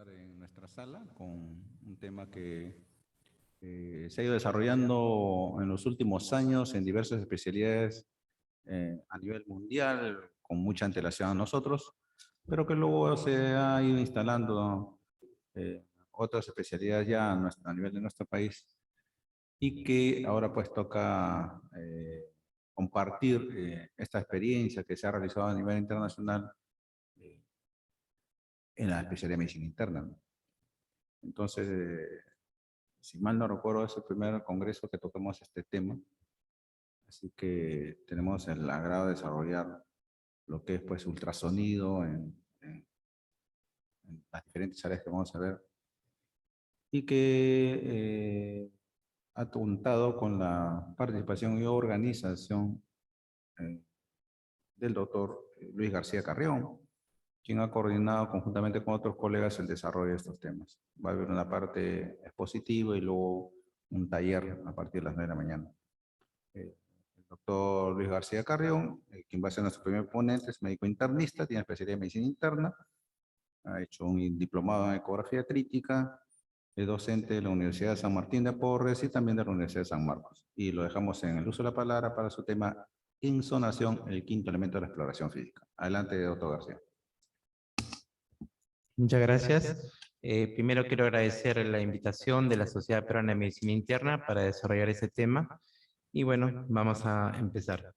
En nuestra sala con un tema que se ha ido desarrollando en los últimos años en diversas especialidades a nivel mundial, con mucha antelación a nosotros, pero que luego se ha ido instalando otras especialidades ya a nivel de nuestro país y que ahora pues toca compartir esta experiencia que se ha realizado a nivel internacional eh, en la especialidad de medicina interna, ¿no? Entonces, si mal no recuerdo, es el primer congreso que tocamos este tema, así que tenemos el agrado de desarrollar lo que es pues ultrasonido en las diferentes áreas que vamos a ver y que ha contado con la participación y organización eh, del doctor Luis García Carrión, quien ha coordinado conjuntamente con otros colegas el desarrollo de estos temas. Va a haber una parte expositiva y luego un taller a partir de las 9 de la mañana. El doctor Luis García Carrión, quien va a ser nuestro primer ponente, es médico internista, tiene especialidad en medicina interna, ha hecho un diplomado en ecografía crítica, es docente de la Universidad de San Martín de Porres y también de la Universidad de San Marcos. Y lo dejamos en el uso de la palabra para su tema insonación, el quinto elemento de la exploración física. Adelante, doctor García. Muchas gracias. Primero quiero agradecer la invitación de la Sociedad Peruana de Medicina Interna para desarrollar ese tema. Y bueno, vamos a empezar.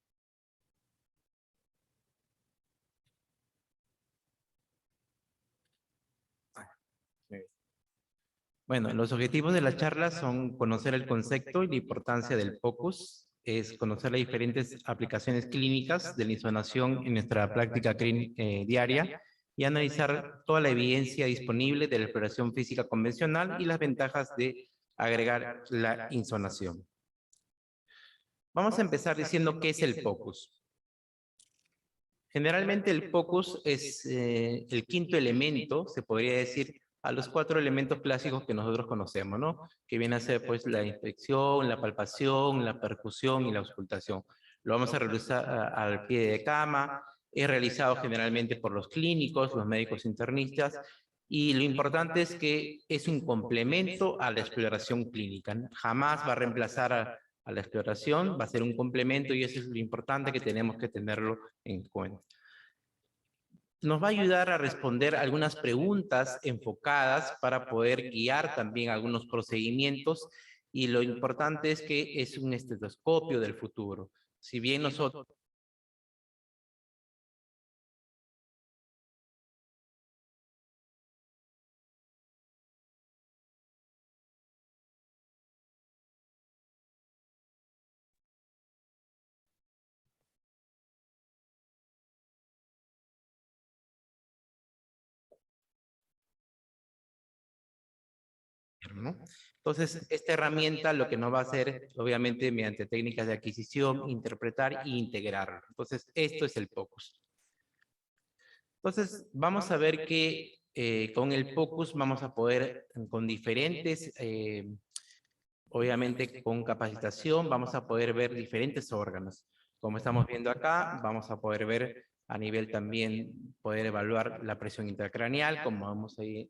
Bueno, los objetivos de la charla son conocer el concepto y la importancia del POCUS, es conocer las diferentes aplicaciones clínicas de la insonación en nuestra práctica diaria y analizar toda la evidencia disponible de la exploración física convencional y las ventajas de agregar la insonación. Vamos a empezar diciendo qué es el POCUS. Generalmente el POCUS es el quinto elemento, se podría decir, a los 4 elementos clásicos que nosotros conocemos, ¿no? Que viene a ser pues la inspección, la palpación, la percusión y la auscultación. Lo vamos a realizar al pie de cama, es realizado generalmente por los clínicos, los médicos internistas, y lo importante es que es un complemento a la exploración clínica. Jamás va a reemplazar a la exploración, va a ser un complemento y eso es lo importante que tenemos que tenerlo en cuenta. Nos va a ayudar a responder algunas preguntas enfocadas para poder guiar también algunos procedimientos y lo importante es que es un estetoscopio del futuro. Si bien nosotros ¿no? Entonces, esta herramienta lo que nos va a hacer, obviamente, mediante técnicas de adquisición, interpretar e integrar. Entonces, esto es el POCUS. Entonces, vamos a ver que con el POCUS vamos a poder, con diferentes, obviamente con capacitación, vamos a poder ver diferentes órganos. Como estamos viendo acá, vamos a poder ver a nivel también, poder evaluar la presión intracraneal, como vamos ahí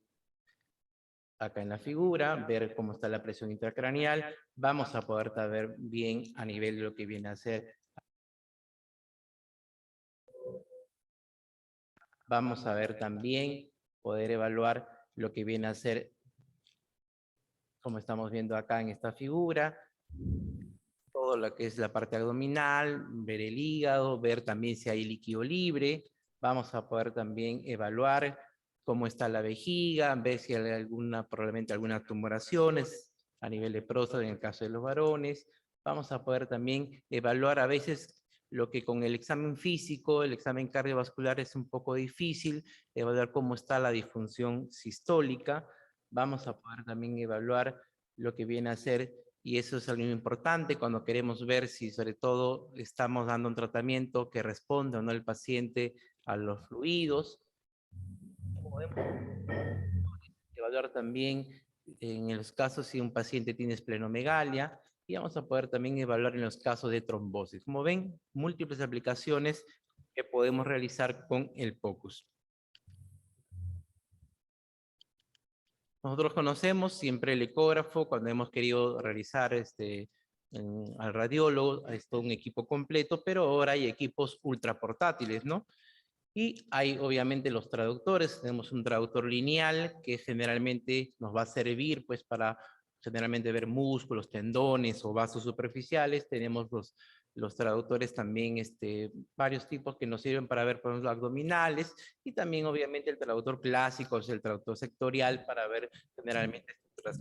acá en la figura, ver cómo está la presión intracraneal, vamos a poder ver bien a nivel de lo que viene a ser. Vamos a ver también, poder evaluar lo que viene a ser, como estamos viendo acá en esta figura, todo lo que es la parte abdominal, ver el hígado, ver también si hay líquido libre, vamos a poder también evaluar cómo está la vejiga, ver si hay probablemente algunas tumoraciones a nivel de próstata en el caso de los varones. Vamos a poder también evaluar a veces lo que con el examen físico, el examen cardiovascular es un poco difícil, evaluar cómo está la disfunción sistólica. Vamos a poder también evaluar lo que viene a ser, y eso es algo importante cuando queremos ver si sobre todo estamos dando un tratamiento que responde o no el paciente a los fluidos. Podemos evaluar también en los casos si un paciente tiene esplenomegalia y vamos a poder también evaluar en los casos de trombosis. Como ven, múltiples aplicaciones que podemos realizar con el POCUS. Nosotros conocemos siempre el ecógrafo cuando hemos querido realizar al radiólogo, es todo un equipo completo, pero ahora hay equipos ultra portátiles, ¿no? Y hay obviamente los traductores, tenemos un traductor lineal que generalmente nos va a servir pues para generalmente ver músculos, tendones o vasos superficiales. Tenemos los traductores también, varios tipos que nos sirven para ver por ejemplo abdominales, y también obviamente el traductor clásico es el traductor sectorial para ver generalmente estructuras.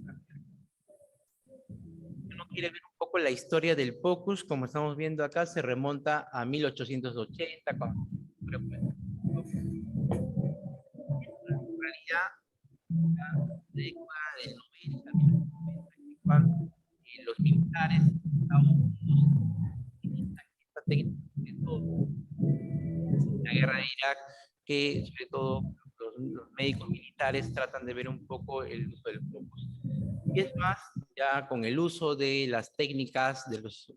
Uno quiere ver un poco la historia del POCUS, como estamos viendo acá, se remonta a 1880, con realidad la década del 90, 1990, cuando los militares Estados Unidos utilizan esta técnica, sobre todo en la guerra de Irak, que sobre todo los médicos militares tratan de ver un poco el uso del focus. Y es más, ya con el uso de las técnicas de los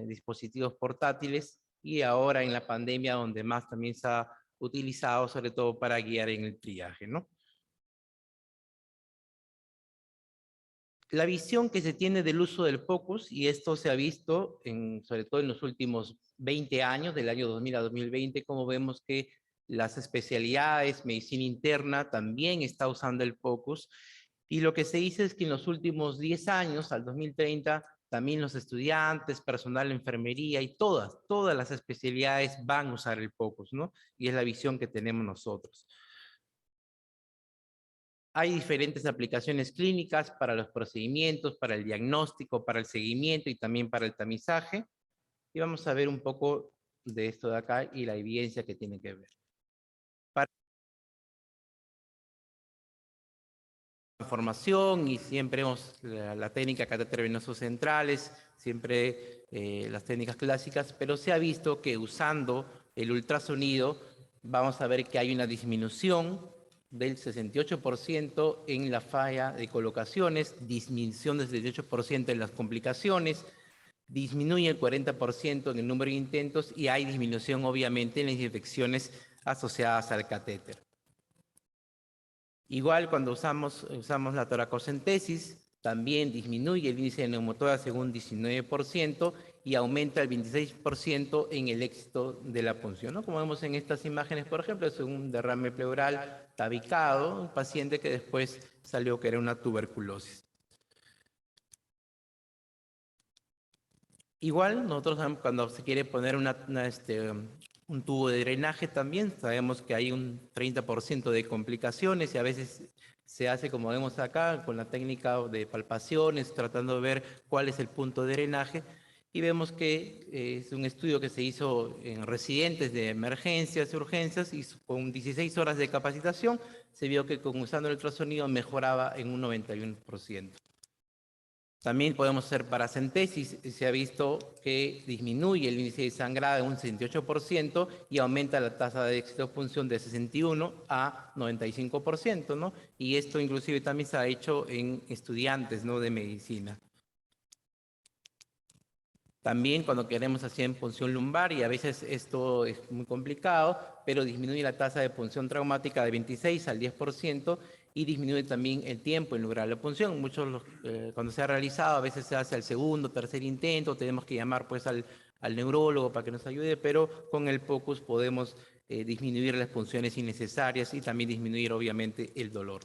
dispositivos portátiles, y ahora en la pandemia donde más también se ha utilizado, sobre todo para guiar en el triaje, ¿no? La visión que se tiene del uso del POCUS, y esto se ha visto sobre todo en los últimos 20 años, del año 2000 a 2020, como vemos que las especialidades, medicina interna, también está usando el POCUS, y lo que se dice es que en los últimos 10 años, al 2030, también los estudiantes, personal de enfermería y todas las especialidades van a usar el POCUS, ¿no? Y es la visión que tenemos nosotros. Hay diferentes aplicaciones clínicas para los procedimientos, para el diagnóstico, para el seguimiento y también para el tamizaje. Y vamos a ver un poco de esto de acá y la evidencia que tiene que ver. Para la formación, y siempre hemos la técnica catéter venosos centrales, siempre las técnicas clásicas, pero se ha visto que usando el ultrasonido vamos a ver que hay una disminución del 68% en la falla de colocaciones, disminución del 68% en las complicaciones, disminuye el 40% en el número de intentos y hay disminución obviamente en las infecciones asociadas al catéter. Igual cuando usamos la toracocentesis, también disminuye el índice de neumotórax en un 19% y aumenta el 26% en el éxito de la punción, ¿no? Como vemos en estas imágenes, por ejemplo, es un derrame pleural tabicado, un paciente que después salió que era una tuberculosis. Igual, nosotros cuando se quiere poner un tubo de drenaje también, sabemos que hay un 30% de complicaciones y a veces se hace como vemos acá, con la técnica de palpaciones, tratando de ver cuál es el punto de drenaje, y vemos que es un estudio que se hizo en residentes de emergencias y urgencias, y con 16 horas de capacitación se vio que usando el ultrasonido mejoraba en un 91%. También podemos hacer paracentesis, se ha visto que disminuye el índice de sangrado en un 68% y aumenta la tasa de éxito de punción de 61 a 95%, ¿no? Y esto inclusive también se ha hecho en estudiantes, ¿no?, de medicina. También cuando queremos hacer punción lumbar, y a veces esto es muy complicado, pero disminuye la tasa de punción traumática de 26 al 10% y disminuye también el tiempo en lograr la punción. Muchos, cuando se ha realizado, a veces se hace al segundo, tercer intento, tenemos que llamar pues al neurólogo para que nos ayude, pero con el POCUS podemos disminuir las punciones innecesarias y también disminuir obviamente el dolor.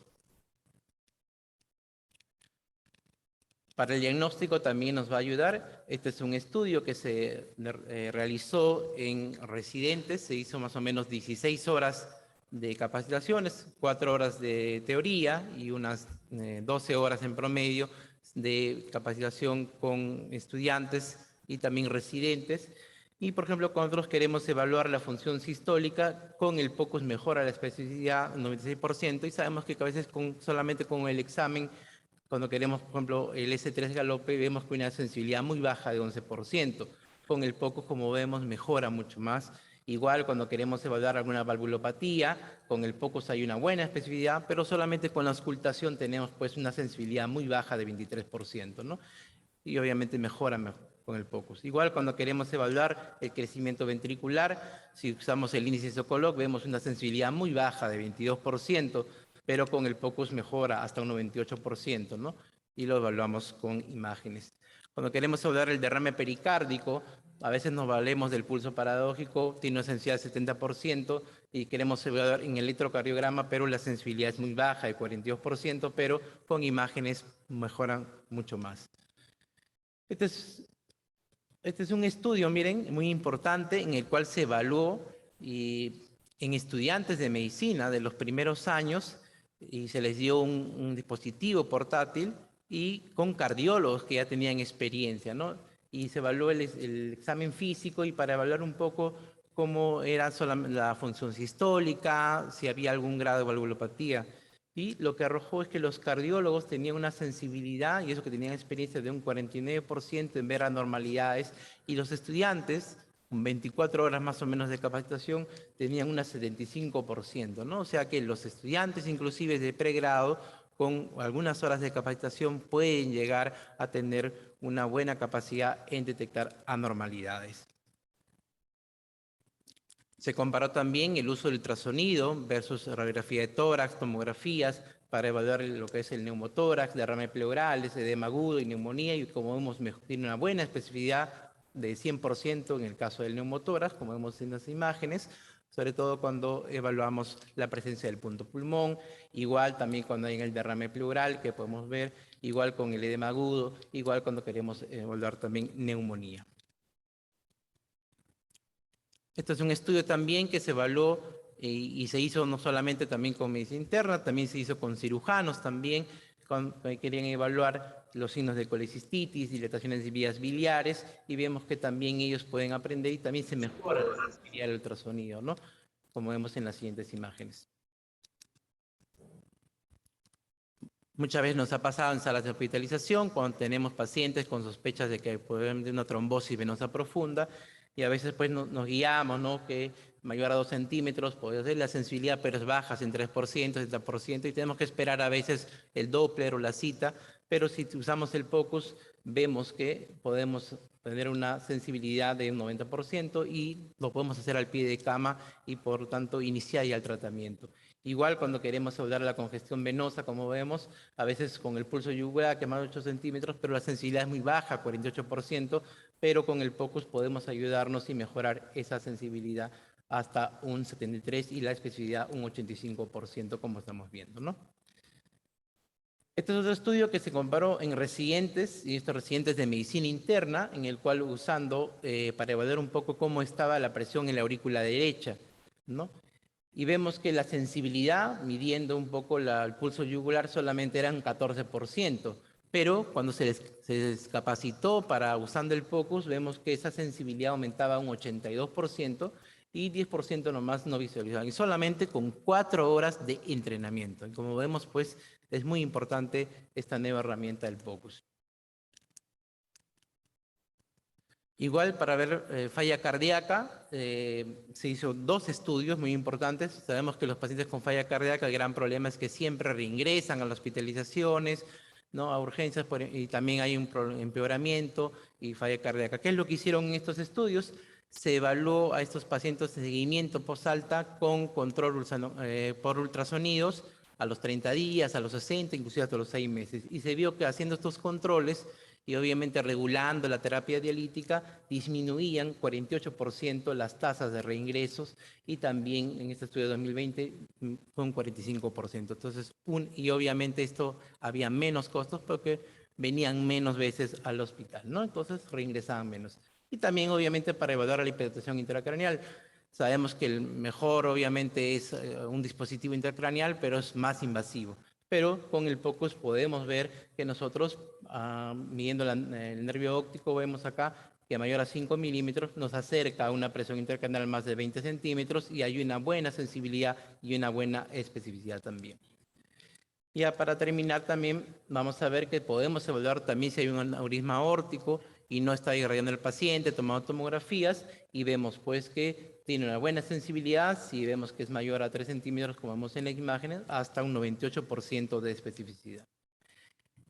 Para el diagnóstico también nos va a ayudar. Este es un estudio que se realizó en residentes, se hizo más o menos 16 horas de capacitaciones, 4 horas de teoría y unas 12 horas en promedio de capacitación con estudiantes y también residentes. Y, por ejemplo, cuando nosotros queremos evaluar la función sistólica, con el POCUS mejora la especificidad 96%, y sabemos que a veces solamente con el examen, cuando queremos, por ejemplo, el S3 galope, vemos que una sensibilidad muy baja de 11%. Con el POCUS, como vemos, mejora mucho más. Igual cuando queremos evaluar alguna valvulopatía, con el POCUS hay una buena especificidad, pero solamente con la auscultación tenemos pues una sensibilidad muy baja de 23%, ¿no? Y obviamente mejora con el POCUS. Igual cuando queremos evaluar el crecimiento ventricular, si usamos el índice Sokolov, vemos una sensibilidad muy baja de 22%. pero con el POCUS mejora hasta un 98%, ¿no? Y lo evaluamos con imágenes. Cuando queremos evaluar el derrame pericárdico, a veces nos valemos del pulso paradójico, tiene una sensibilidad del 70% y queremos evaluar en el electrocardiograma, pero la sensibilidad es muy baja, de 42%, pero con imágenes mejoran mucho más. Este es un estudio, miren, muy importante, en el cual se evaluó en estudiantes de medicina de los primeros años y se les dio un dispositivo portátil y con cardiólogos que ya tenían experiencia, ¿no? Y se evaluó el examen físico y para evaluar un poco cómo era la función sistólica, si había algún grado de valvulopatía. Y lo que arrojó es que los cardiólogos tenían una sensibilidad, y eso que tenían experiencia de un 49% en ver anormalidades, y los estudiantes, con 24 horas más o menos de capacitación, tenían un 75%, ¿no? O sea que los estudiantes, inclusive de pregrado, con algunas horas de capacitación, pueden llegar a tener una buena capacidad en detectar anormalidades. Se comparó también el uso del ultrasonido versus radiografía de tórax, tomografías, para evaluar lo que es el neumotórax, derrame pleural, edema agudo y neumonía, y como vemos, tiene una buena especificidad de 100% en el caso del neumotórax, como vemos en las imágenes, sobre todo cuando evaluamos la presencia del punto pulmón, igual también cuando hay en el derrame pleural, que podemos ver, igual con el edema agudo, igual cuando queremos evaluar también neumonía. Esto es un estudio también que se evaluó y se hizo no solamente también con medicina interna, también se hizo con cirujanos también, que querían evaluar los signos de colecistitis, dilataciones de vías biliares, y vemos que también ellos pueden aprender y también se mejora la sensibilidad del ultrasonido, ¿no? Como vemos en las siguientes imágenes. Muchas veces nos ha pasado en salas de hospitalización cuando tenemos pacientes con sospechas de que pueden tener una trombosis venosa profunda y a veces pues nos guiamos, ¿no? Que mayor a 2 centímetros puede ser la sensibilidad, pero es baja, en 3%, 70%, y tenemos que esperar a veces el Doppler o la cita, pero si usamos el POCUS vemos que podemos tener una sensibilidad de un 90% y lo podemos hacer al pie de cama y por tanto iniciar ya el tratamiento. Igual cuando queremos evaluar la congestión venosa, como vemos, a veces con el pulso yugular, que más de 8 centímetros, pero la sensibilidad es muy baja, 48%, pero con el POCUS podemos ayudarnos y mejorar esa sensibilidad hasta un 73% y la especificidad un 85%, como estamos viendo, ¿no? Este es otro estudio que se comparó en residentes, y estos residentes de medicina interna, en el cual usando, para evaluar un poco cómo estaba la presión en la aurícula derecha, ¿no? Y vemos que la sensibilidad, midiendo un poco el pulso yugular, solamente era un 14%, pero cuando se descapacitó para usando el POCUS, vemos que esa sensibilidad aumentaba a un 82% y 10% nomás no visualizaban, y solamente con 4 horas de entrenamiento. Y como vemos, pues, es muy importante esta nueva herramienta del POCUS. Igual para ver falla cardíaca, se hizo 2 estudios muy importantes. Sabemos que los pacientes con falla cardíaca, el gran problema es que siempre reingresan a las hospitalizaciones, ¿no? A urgencias, y también hay un empeoramiento y falla cardíaca. ¿Qué es lo que hicieron en estos estudios? Se evaluó a estos pacientes de seguimiento post-alta con control por ultrasonidos a los 30 días, a los 60, inclusive hasta los 6 meses. Y se vio que haciendo estos controles y obviamente regulando la terapia dialítica, disminuían 48% las tasas de reingresos y también en este estudio de 2020 con 45%. Entonces, y obviamente esto había menos costos porque venían menos veces al hospital, ¿no? Entonces reingresaban menos. Y también obviamente para evaluar la hipertensión intracraneal. Sabemos que el mejor obviamente es un dispositivo intracraneal, pero es más invasivo. Pero con el POCUS podemos ver que nosotros, midiendo el nervio óptico, vemos acá que mayor a 5 milímetros nos acerca a una presión intracraneal más de 20 centímetros y hay una buena sensibilidad y una buena especificidad también. Ya para terminar también vamos a ver que podemos evaluar también si hay un aneurisma aórtico y no está irradiando el paciente, tomando tomografías y vemos pues que tiene una buena sensibilidad, si vemos que es mayor a 3 centímetros como vemos en las imágenes, hasta un 98% de especificidad.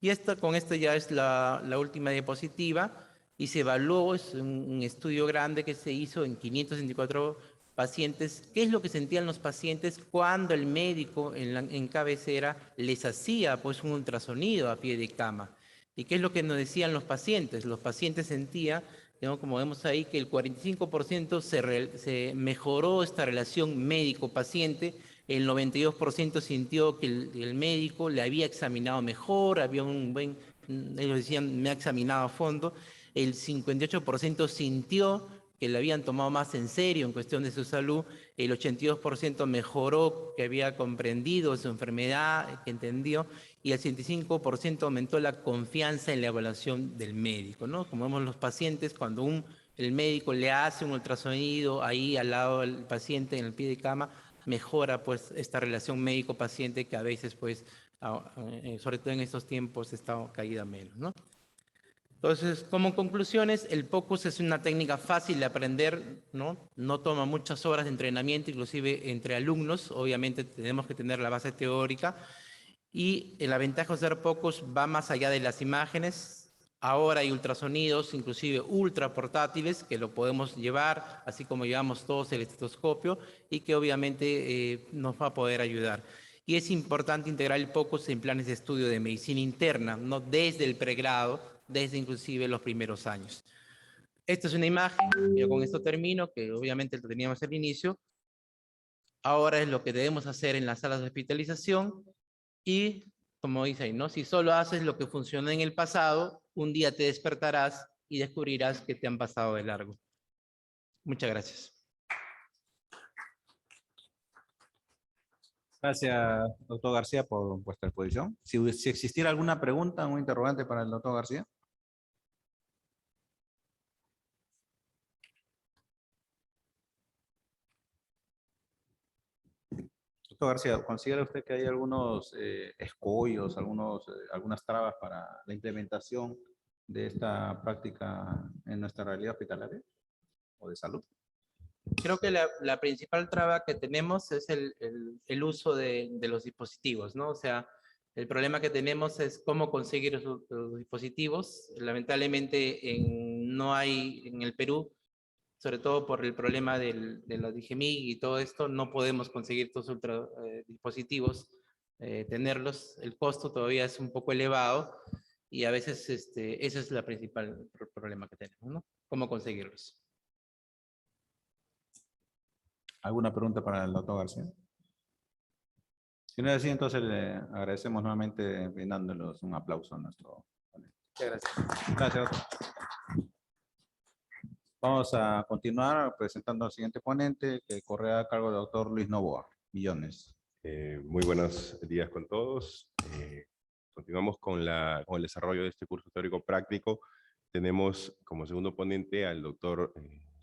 Y con esto ya es la última diapositiva y se evaluó, es un estudio grande que se hizo en 564 pacientes, qué es lo que sentían los pacientes cuando el médico en cabecera les hacía pues un ultrasonido a pie de cama. ¿Y qué es lo que nos decían los pacientes? Los pacientes sentían, ¿no?, como vemos ahí, que el 45% se mejoró esta relación médico-paciente, el 92% sintió que el médico le había examinado mejor, había un buen, ellos decían, me ha examinado a fondo, el 58% sintió que le habían tomado más en serio en cuestión de su salud, el 82% mejoró, que había comprendido su enfermedad, que entendió, y el 65% aumentó la confianza en la evaluación del médico, ¿no? Como vemos los pacientes, cuando el médico le hace un ultrasonido ahí al lado del paciente en el pie de cama, mejora pues esta relación médico-paciente que a veces pues, sobre todo en estos tiempos, está caída menos, ¿no? Entonces, como conclusiones, el POCUS es una técnica fácil de aprender, ¿no? No toma muchas horas de entrenamiento, inclusive entre alumnos. Obviamente tenemos que tener la base teórica. Y la ventaja de usar POCUS va más allá de las imágenes. Ahora hay ultrasonidos, inclusive ultra portátiles, que lo podemos llevar, así como llevamos todos el estetoscopio, y que obviamente nos va a poder ayudar. Y es importante integrar el POCUS en planes de estudio de medicina interna, no desde el pregrado, desde inclusive los primeros años. Esta es una imagen, yo con esto termino, que obviamente lo teníamos al inicio. Ahora es lo que debemos hacer en las salas de hospitalización y, como dice ahí, ¿no? Si solo haces lo que funcionó en el pasado, un día te despertarás y descubrirás que te han pasado de largo. Muchas gracias. Gracias, doctor García, por vuestra exposición. Si existiera alguna pregunta o interrogante para el doctor García. Doctor García, ¿considera usted que hay algunos escollos, algunas trabas para la implementación de esta práctica en nuestra realidad hospitalaria o de salud? Creo que la principal traba que tenemos es el uso de los dispositivos, ¿no? O sea, el problema que tenemos es cómo conseguir los dispositivos. Lamentablemente no hay en el Perú, sobre todo por el problema de la DGMIG y todo esto, no podemos conseguir estos dispositivos, tenerlos. El costo todavía es un poco elevado y a veces ese es el principal problema que tenemos, ¿no? ¿Cómo conseguirlos? ¿Alguna pregunta para el doctor García? Si no es así, entonces le agradecemos nuevamente brindándoles un aplauso a nuestro ponente. Muchas gracias. Gracias, doctor. Vamos a continuar presentando al siguiente ponente, que corre a cargo del doctor Luis Novoa. Millones. Muy buenos días con todos. Continuamos con el desarrollo de este curso teórico práctico. Tenemos como segundo ponente al doctor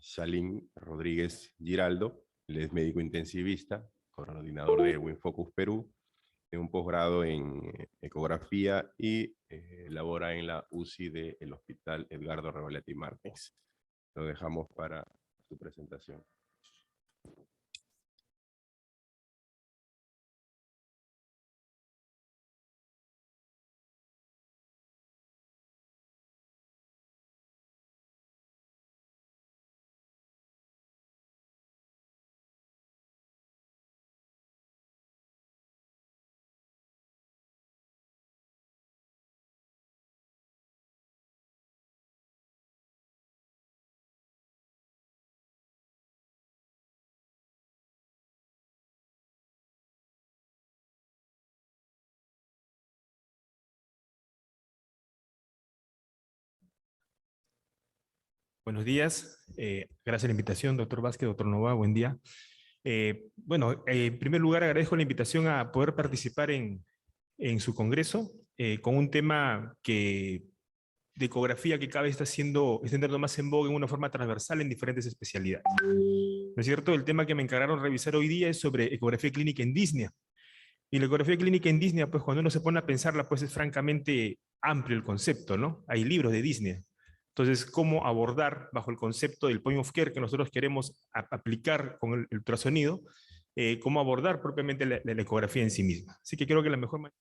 Shalin Rodríguez Giraldo. Él es médico intensivista, coordinador de WinFocus Perú, tiene un posgrado en ecografía y labora en la UCI del Hospital Edgardo Rebolletti Martins. Lo dejamos para su presentación. Buenos días, gracias por la invitación, doctor Vázquez, doctor Nova, buen día. En primer lugar agradezco la invitación a poder participar en su congreso con un tema de ecografía que cada vez está entrando más en boga en una forma transversal en diferentes especialidades. ¿No es cierto? El tema que me encargaron revisar hoy día es sobre ecografía clínica en disnea. Y la ecografía clínica en disnea, pues cuando uno se pone a pensarla, pues es francamente amplio el concepto, ¿no? Hay libros de disnea. Entonces, ¿cómo abordar bajo el concepto del point of care que nosotros queremos aplicar con el ultrasonido? ¿Cómo abordar propiamente la ecografía en sí misma? Así que creo que la mejor manera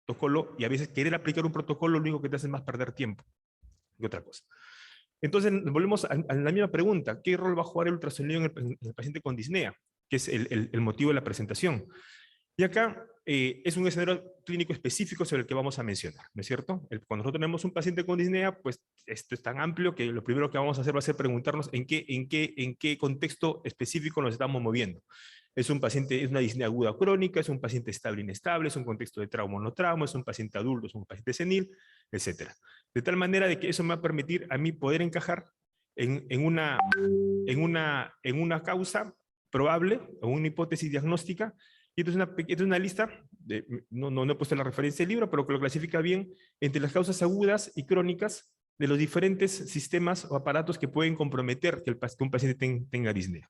protocolo, y a veces querer aplicar un protocolo lo único que te hace es más perder tiempo que otra cosa. Entonces, volvemos a la misma pregunta. ¿Qué rol va a jugar el ultrasonido en el paciente con disnea? Que es el motivo de la presentación. Y acá es un escenario clínico específico sobre el que vamos a mencionar, ¿no es cierto? Cuando nosotros tenemos un paciente con disnea, pues esto es tan amplio que lo primero que vamos a hacer va a ser preguntarnos en qué contexto específico nos estamos moviendo. Es un paciente, es una disnea aguda crónica, es un paciente estable o inestable, es un contexto de trauma o no trauma, es un paciente adulto, es un paciente senil, etc. De tal manera de que eso me va a permitir a mí poder encajar en una causa probable o una hipótesis diagnóstica. Y esto es una lista, no he puesto la referencia del libro, pero que lo clasifica bien entre las causas agudas y crónicas de los diferentes sistemas o aparatos que pueden comprometer que un paciente tenga disnea.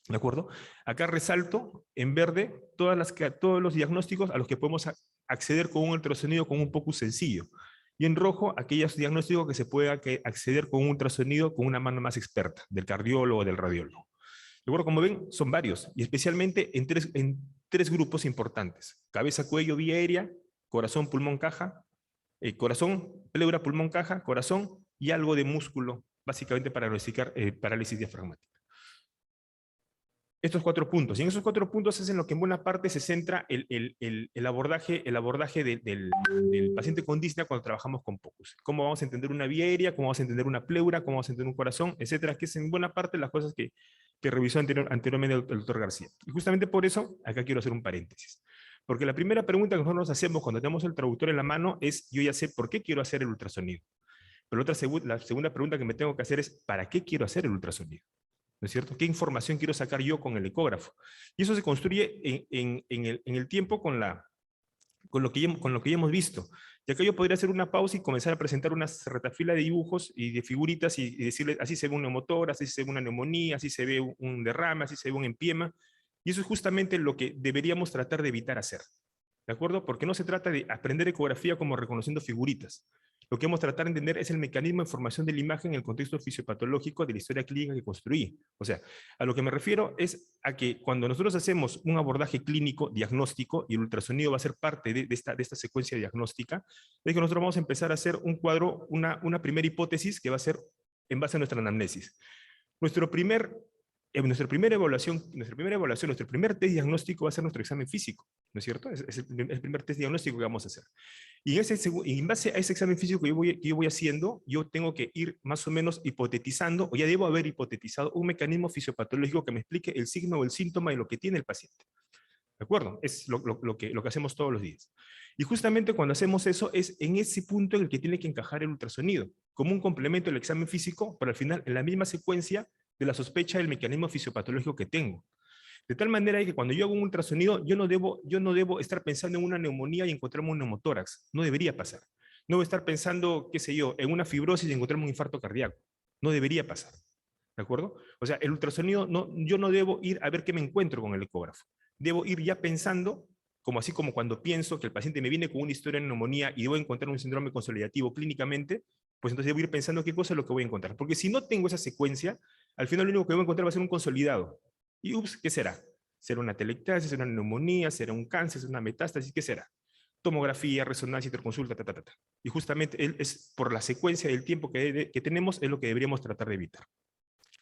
¿De acuerdo? Acá resalto en verde todos los diagnósticos a los que podemos acceder con un ultrasonido con un POCUS sencillo. Y en rojo, aquellos diagnósticos que se pueda acceder con un ultrasonido con una mano más experta, del cardiólogo o del radiólogo. De acuerdo, como ven, son varios, y especialmente en tres grupos importantes: cabeza, cuello, vía aérea, corazón, pulmón, caja, corazón, pleura, pulmón, caja, corazón y algo de músculo, básicamente para diagnosticar parálisis diafragmática. Estos 4 puntos. Y en esos 4 puntos es en lo que en buena parte se centra el abordaje del paciente con disnea cuando trabajamos con POCUS. Cómo vamos a entender una vía aérea, cómo vamos a entender una pleura, cómo vamos a entender un corazón, etcétera, que es en buena parte las cosas que revisó anteriormente el doctor García. Y justamente por eso, acá quiero hacer un paréntesis. Porque la primera pregunta que nosotros nos hacemos cuando tenemos el traductor en la mano es: yo ya sé por qué quiero hacer el ultrasonido. Pero la segunda pregunta que me tengo que hacer es: ¿para qué quiero hacer el ultrasonido? ¿No es cierto? ¿Qué información quiero sacar yo con el ecógrafo? Y eso se construye en el tiempo con lo que ya hemos visto. Y acá yo podría hacer una pausa y comenzar a presentar una retafila de dibujos y de figuritas y decirles: así se ve un neumotor, así se ve una neumonía, así se ve un derrame, así se ve un empiema. Y eso es justamente lo que deberíamos tratar de evitar hacer. ¿De acuerdo? Porque no se trata de aprender ecografía como reconociendo figuritas. Lo que vamos a tratar de entender es el mecanismo de formación de la imagen en el contexto fisiopatológico de la historia clínica que construí. O sea, a lo que me refiero es a que cuando nosotros hacemos un abordaje clínico, diagnóstico, y el ultrasonido va a ser parte de esta secuencia diagnóstica, es que nosotros vamos a empezar a hacer un cuadro, una primera hipótesis que va a ser en base a nuestra anamnesis. Nuestra primera evaluación, nuestro primer test diagnóstico va a ser nuestro examen físico, ¿no es cierto? Es el primer test diagnóstico que vamos a hacer. Y en base a ese examen físico que yo voy haciendo, yo tengo que ir más o menos hipotetizando, o ya debo haber hipotetizado, un mecanismo fisiopatológico que me explique el signo o el síntoma de lo que tiene el paciente. ¿De acuerdo? Es lo que hacemos todos los días. Y justamente cuando hacemos eso, es en ese punto en el que tiene que encajar el ultrasonido, como un complemento del examen físico, pero al final en la misma secuencia de la sospecha del mecanismo fisiopatológico que tengo. De tal manera que cuando yo hago un ultrasonido, yo no debo estar pensando en una neumonía y encontrarme un neumotórax. No debería pasar. No debo estar pensando, qué sé yo, en una fibrosis y encontrarme un infarto cardíaco. No debería pasar. ¿De acuerdo? O sea, el ultrasonido, yo no debo ir a ver qué me encuentro con el ecógrafo. Debo ir ya pensando, así como cuando pienso que el paciente me viene con una historia de neumonía y debo encontrar un síndrome consolidativo clínicamente, pues entonces debo ir pensando qué cosa es lo que voy a encontrar. Porque si no tengo esa secuencia, al final lo único que voy a encontrar va a ser un consolidado. Y ups, ¿qué será? ¿Será una telectasis, será una neumonía, será un cáncer, será una metástasis? ¿Qué será? Tomografía, resonancia, interconsulta, Y justamente es por la secuencia del tiempo que tenemos, es lo que deberíamos tratar de evitar.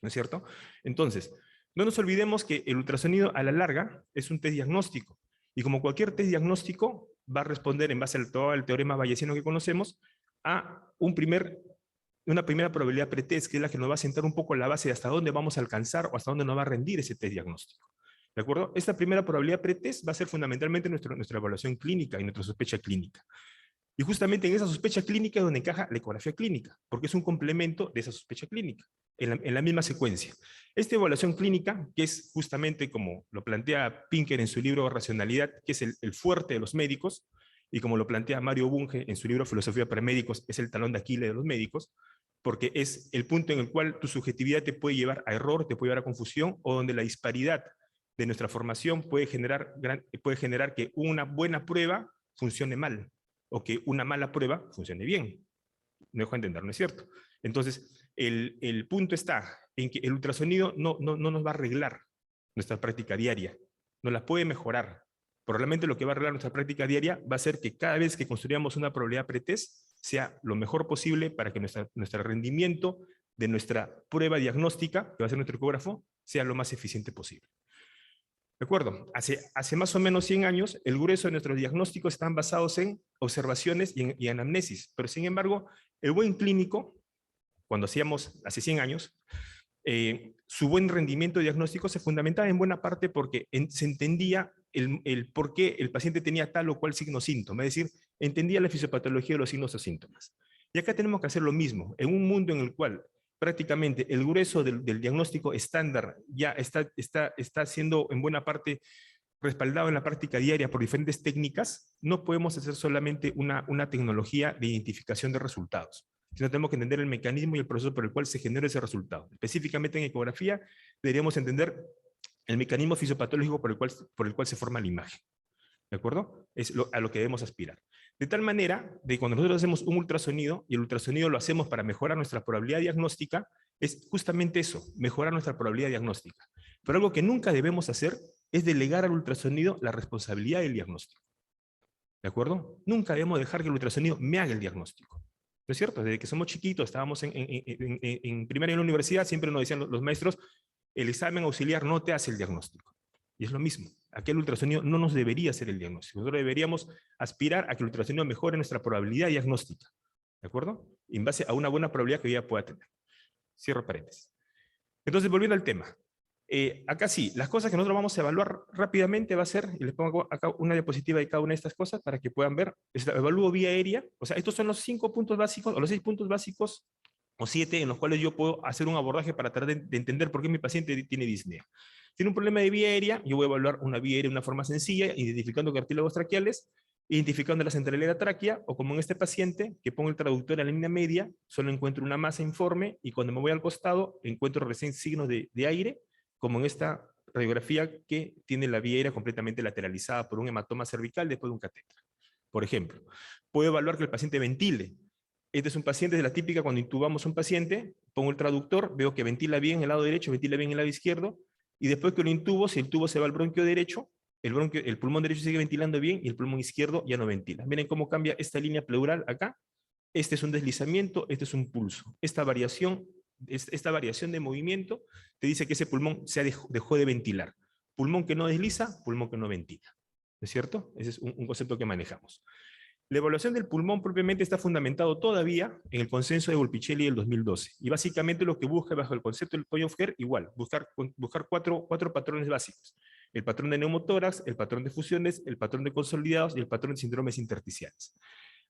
¿No es cierto? Entonces, no nos olvidemos que el ultrasonido a la larga es un test diagnóstico. Y como cualquier test diagnóstico, va a responder en base al todo el teorema bayesiano que conocemos a una primera probabilidad pretest, que es la que nos va a sentar un poco la base de hasta dónde vamos a alcanzar o hasta dónde nos va a rendir ese test diagnóstico. ¿De acuerdo? Esta primera probabilidad pretest va a ser fundamentalmente nuestra evaluación clínica y nuestra sospecha clínica. Y justamente en esa sospecha clínica es donde encaja la ecografía clínica, porque es un complemento de esa sospecha clínica, en la misma secuencia. Esta evaluación clínica, que es justamente como lo plantea Pinker en su libro Racionalidad, que es el fuerte de los médicos, y como lo plantea Mario Bunge en su libro Filosofía para Médicos, es el talón de Aquiles de los médicos, porque es el punto en el cual tu subjetividad te puede llevar a error, te puede llevar a confusión, o donde la disparidad de nuestra formación puede generar que una buena prueba funcione mal, o que una mala prueba funcione bien. No dejo de entender, ¿no es cierto? Entonces, el punto está en que el ultrasonido no nos va a arreglar nuestra práctica diaria, no la puede mejorar. Probablemente lo que va a arreglar nuestra práctica diaria va a ser que cada vez que construyamos una probabilidad pretest sea lo mejor posible para que nuestro rendimiento de nuestra prueba diagnóstica, que va a ser nuestro ecógrafo, sea lo más eficiente posible. ¿De acuerdo? Hace más o menos 100 años, el grueso de nuestros diagnósticos están basados en observaciones y en anamnesis, pero sin embargo, el buen clínico cuando hacíamos hace 100 años, su buen rendimiento diagnóstico se fundamentaba en buena parte porque se entendía el por qué el paciente tenía tal o cual signo o síntoma, es decir, entendía la fisiopatología de los signos o síntomas. Y acá tenemos que hacer lo mismo, en un mundo en el cual prácticamente el grueso del diagnóstico estándar ya está siendo en buena parte respaldado en la práctica diaria por diferentes técnicas, no podemos hacer solamente una tecnología de identificación de resultados, sino tenemos que entender el mecanismo y el proceso por el cual se genera ese resultado. Específicamente en ecografía, deberíamos entender el mecanismo fisiopatológico por el cual se forma la imagen. ¿De acuerdo? Es a lo que debemos aspirar. De tal manera, de cuando nosotros hacemos un ultrasonido, y el ultrasonido lo hacemos para mejorar nuestra probabilidad diagnóstica, es justamente eso, mejorar nuestra probabilidad diagnóstica. Pero algo que nunca debemos hacer es delegar al ultrasonido la responsabilidad del diagnóstico. ¿De acuerdo? Nunca debemos dejar que el ultrasonido me haga el diagnóstico. ¿No es cierto? Desde que somos chiquitos, estábamos en primaria en la universidad, siempre nos decían los maestros, el examen auxiliar no te hace el diagnóstico. Y es lo mismo. Aquel ultrasonido no nos debería hacer el diagnóstico. Nosotros deberíamos aspirar a que el ultrasonido mejore nuestra probabilidad diagnóstica. ¿De acuerdo? En base a una buena probabilidad que ella pueda tener. Cierro paréntesis. Entonces, volviendo al tema. Acá sí, las cosas que nosotros vamos a evaluar rápidamente va a ser, y les pongo acá una diapositiva de cada una de estas cosas para que puedan ver, evalúo vía aérea, o sea, estos son los 5 puntos básicos, o los 6 puntos básicos, o 7, en los cuales yo puedo hacer un abordaje para tratar de entender por qué mi paciente tiene disnea. Tiene un problema de vía aérea, yo voy a evaluar una vía aérea de una forma sencilla, identificando cartílagos traqueales, identificando la central de la tráquea, o como en este paciente, que pongo el traductor en la línea media, solo encuentro una masa informe, y cuando me voy al costado, encuentro recién signos de aire, como en esta radiografía que tiene la vía aérea completamente lateralizada por un hematoma cervical después de un catéter. Por ejemplo, puedo evaluar que el paciente ventile. Este es un paciente de la típica cuando intubamos a un paciente, pongo el traductor, veo que ventila bien en el lado derecho, ventila bien en el lado izquierdo, y después que lo intubo, si el tubo se va al bronquio derecho, el pulmón derecho sigue ventilando bien y el pulmón izquierdo ya no ventila. Miren cómo cambia esta línea pleural acá. Este es un deslizamiento, este es un pulso. Esta variación de movimiento te dice que ese pulmón dejó de ventilar. Pulmón que no desliza, pulmón que no ventila. ¿No es cierto? Ese es un concepto que manejamos. La evaluación del pulmón propiamente está fundamentado todavía en el consenso de Volpicelli del 2012. Y básicamente lo que busca bajo el concepto del Poyofker, igual, buscar cuatro patrones básicos. El patrón de neumotórax, el patrón de fusiones, el patrón de consolidados y el patrón de síndromes intersticiales.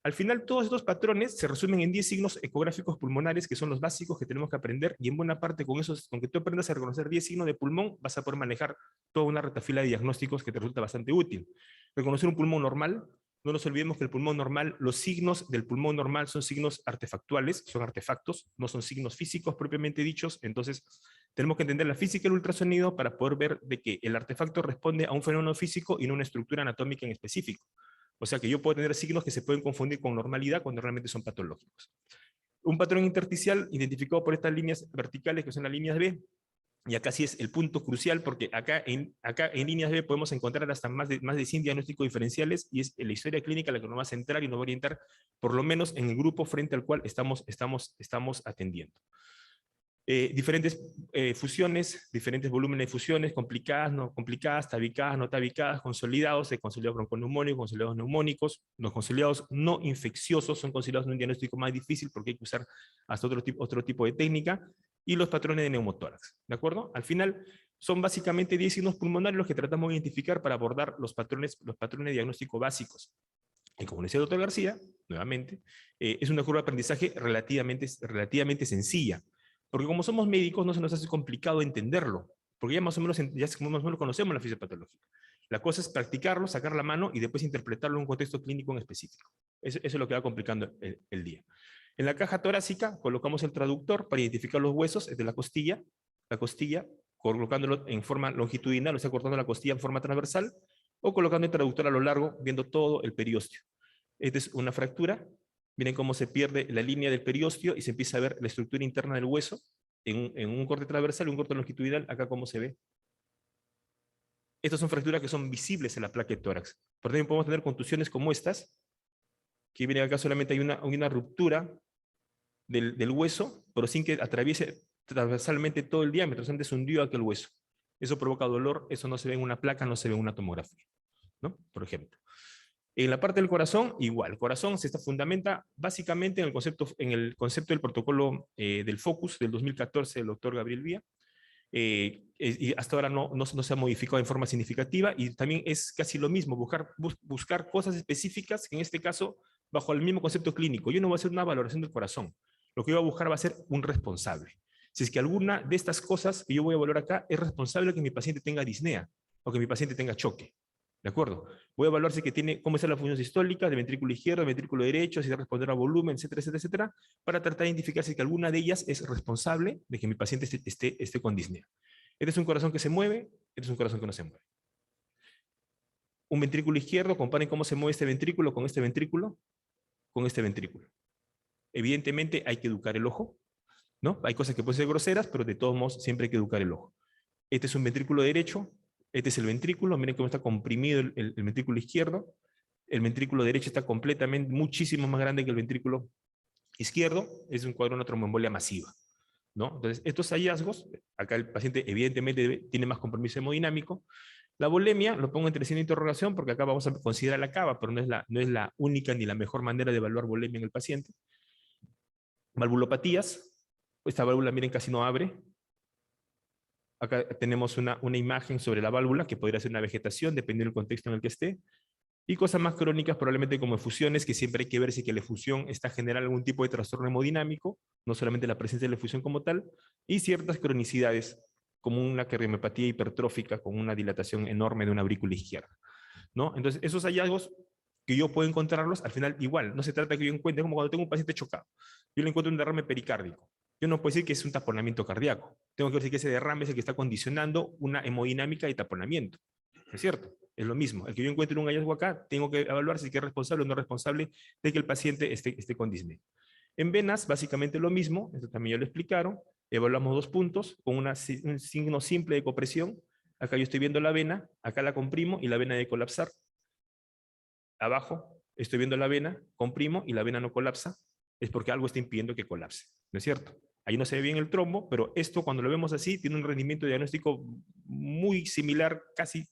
Al final, todos estos patrones se resumen en 10 signos ecográficos pulmonares, que son los básicos que tenemos que aprender, y en buena parte con que tú aprendas a reconocer 10 signos de pulmón, vas a poder manejar toda una retafila de diagnósticos que te resulta bastante útil. Reconocer un pulmón normal, no nos olvidemos que el pulmón normal, los signos del pulmón normal son signos artefactuales, son artefactos, no son signos físicos propiamente dichos, entonces tenemos que entender la física del ultrasonido para poder ver de que el artefacto responde a un fenómeno físico y no a una estructura anatómica en específico. O sea que yo puedo tener signos que se pueden confundir con normalidad cuando realmente son patológicos. Un patrón intersticial identificado por estas líneas verticales, que son las líneas B, y acá sí es el punto crucial, porque acá en líneas B podemos encontrar hasta más de 100 diagnósticos diferenciales, y es la historia clínica la que nos va a centrar y nos va a orientar, por lo menos en el grupo frente al cual estamos atendiendo. Diferentes fusiones, diferentes volúmenes de fusiones, complicadas, no complicadas, tabicadas, no tabicadas, consolidados bronconeumónicos, consolidados neumónicos. Los consolidados no infecciosos son considerados un diagnóstico más difícil porque hay que usar hasta otro tipo de técnica, y los patrones de neumotórax, ¿de acuerdo? Al final son básicamente 10 signos pulmonares los que tratamos de identificar para abordar los patrones de diagnóstico básicos. Y como decía el doctor García, nuevamente, es una curva de aprendizaje relativamente sencilla. Porque como somos médicos no se nos hace complicado entenderlo, porque ya más o menos conocemos la fisiopatología. La cosa es practicarlo, sacar la mano y después interpretarlo en un contexto clínico en específico. Eso es lo que va complicando el día. En la caja torácica colocamos el traductor para identificar los huesos de la costilla, colocándolo en forma longitudinal, o sea, cortando la costilla en forma transversal, o colocando el traductor a lo largo, viendo todo el periósteo. Esta es una fractura. Miren cómo se pierde la línea del periósteo y se empieza a ver la estructura interna del hueso en un corte transversal y un corte longitudinal, acá cómo se ve. Estas son fracturas que son visibles en la placa de tórax. Por también podemos tener contusiones como estas, que miren acá solamente hay una ruptura del hueso, pero sin que atraviese transversalmente todo el diámetro, solamente se hundió aquel hueso. Eso provoca dolor, eso no se ve en una placa, no se ve en una tomografía, ¿no? Por ejemplo. En la parte del corazón, igual. El corazón se fundamenta básicamente en el concepto del protocolo del Focus del 2014 del doctor Gabriel Vía. Y hasta ahora no se ha modificado en forma significativa, y también es casi lo mismo, buscar cosas específicas, que en este caso, bajo el mismo concepto clínico. Yo no voy a hacer una valoración del corazón. Lo que yo voy a buscar va a ser un responsable. Si es que alguna de estas cosas que yo voy a evaluar acá es responsable que mi paciente tenga disnea o que mi paciente tenga choque. ¿De acuerdo? Voy a evaluar si que tiene, cómo está la función sistólica del ventrículo izquierdo, del ventrículo derecho, si debe responder a volumen, etcétera, etcétera, etcétera, para tratar de identificar si que alguna de ellas es responsable de que mi paciente esté con disnea. Este es un corazón que se mueve, este es un corazón que no se mueve. Un ventrículo izquierdo, comparen cómo se mueve este ventrículo con este ventrículo, con este ventrículo. Evidentemente hay que educar el ojo, ¿no? Hay cosas que pueden ser groseras, pero de todos modos siempre hay que educar el ojo. Este es un ventrículo derecho, este es el ventrículo, miren cómo está comprimido el ventrículo izquierdo. El ventrículo derecho está completamente, muchísimo más grande que el ventrículo izquierdo. Es un cuadro de una tromboembolia masiva, ¿no? Entonces, estos hallazgos, acá el paciente evidentemente tiene más compromiso hemodinámico. La volemia lo pongo entre signo de interrogación porque acá vamos a considerar la cava, pero no es la única ni la mejor manera de evaluar volemia en el paciente. Valvulopatías, esta válvula miren casi no abre. Acá tenemos una imagen sobre la válvula, que podría ser una vegetación, dependiendo del contexto en el que esté. Y cosas más crónicas, probablemente como efusiones, que siempre hay que ver si que la efusión está generando algún tipo de trastorno hemodinámico, no solamente la presencia de la efusión como tal, y ciertas cronicidades, como una cardiomiopatía hipertrófica con una dilatación enorme de una aurícula izquierda, ¿no? Entonces, esos hallazgos que yo puedo encontrarlos, al final igual, no se trata que yo encuentre, como cuando tengo un paciente chocado, yo le encuentro un derrame pericárdico. Yo no puedo decir que es un taponamiento cardíaco. Tengo que decir que ese derrame es el que está condicionando una hemodinámica y taponamiento. ¿Es cierto? Es lo mismo. El que yo encuentre un hallazgo acá, tengo que evaluar si es responsable o no responsable de que el paciente esté con disnea. En venas, básicamente lo mismo. Esto también ya lo explicaron. Evaluamos 2 puntos con un signo simple de copresión. Acá yo estoy viendo la vena, acá la comprimo y la vena debe colapsar. Abajo estoy viendo la vena, comprimo y la vena no colapsa. Es porque algo está impidiendo que colapse. ¿No es cierto? Ahí no se ve bien el trombo, pero esto cuando lo vemos así tiene un rendimiento diagnóstico muy similar, casi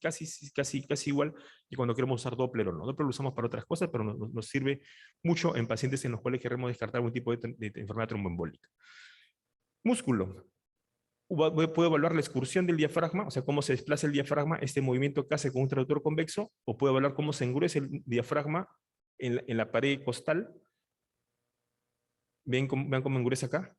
igual que cuando queremos usar Doppler o no. Doppler lo usamos para otras cosas, pero nos sirve mucho en pacientes en los cuales queremos descartar algún tipo de enfermedad tromboembólica. Músculo. Puedo evaluar la excursión del diafragma, o sea, cómo se desplaza el diafragma, este movimiento que hace con un traductor convexo, o puedo evaluar cómo se engruesa el diafragma en la pared costal. Vean cómo engruesa acá.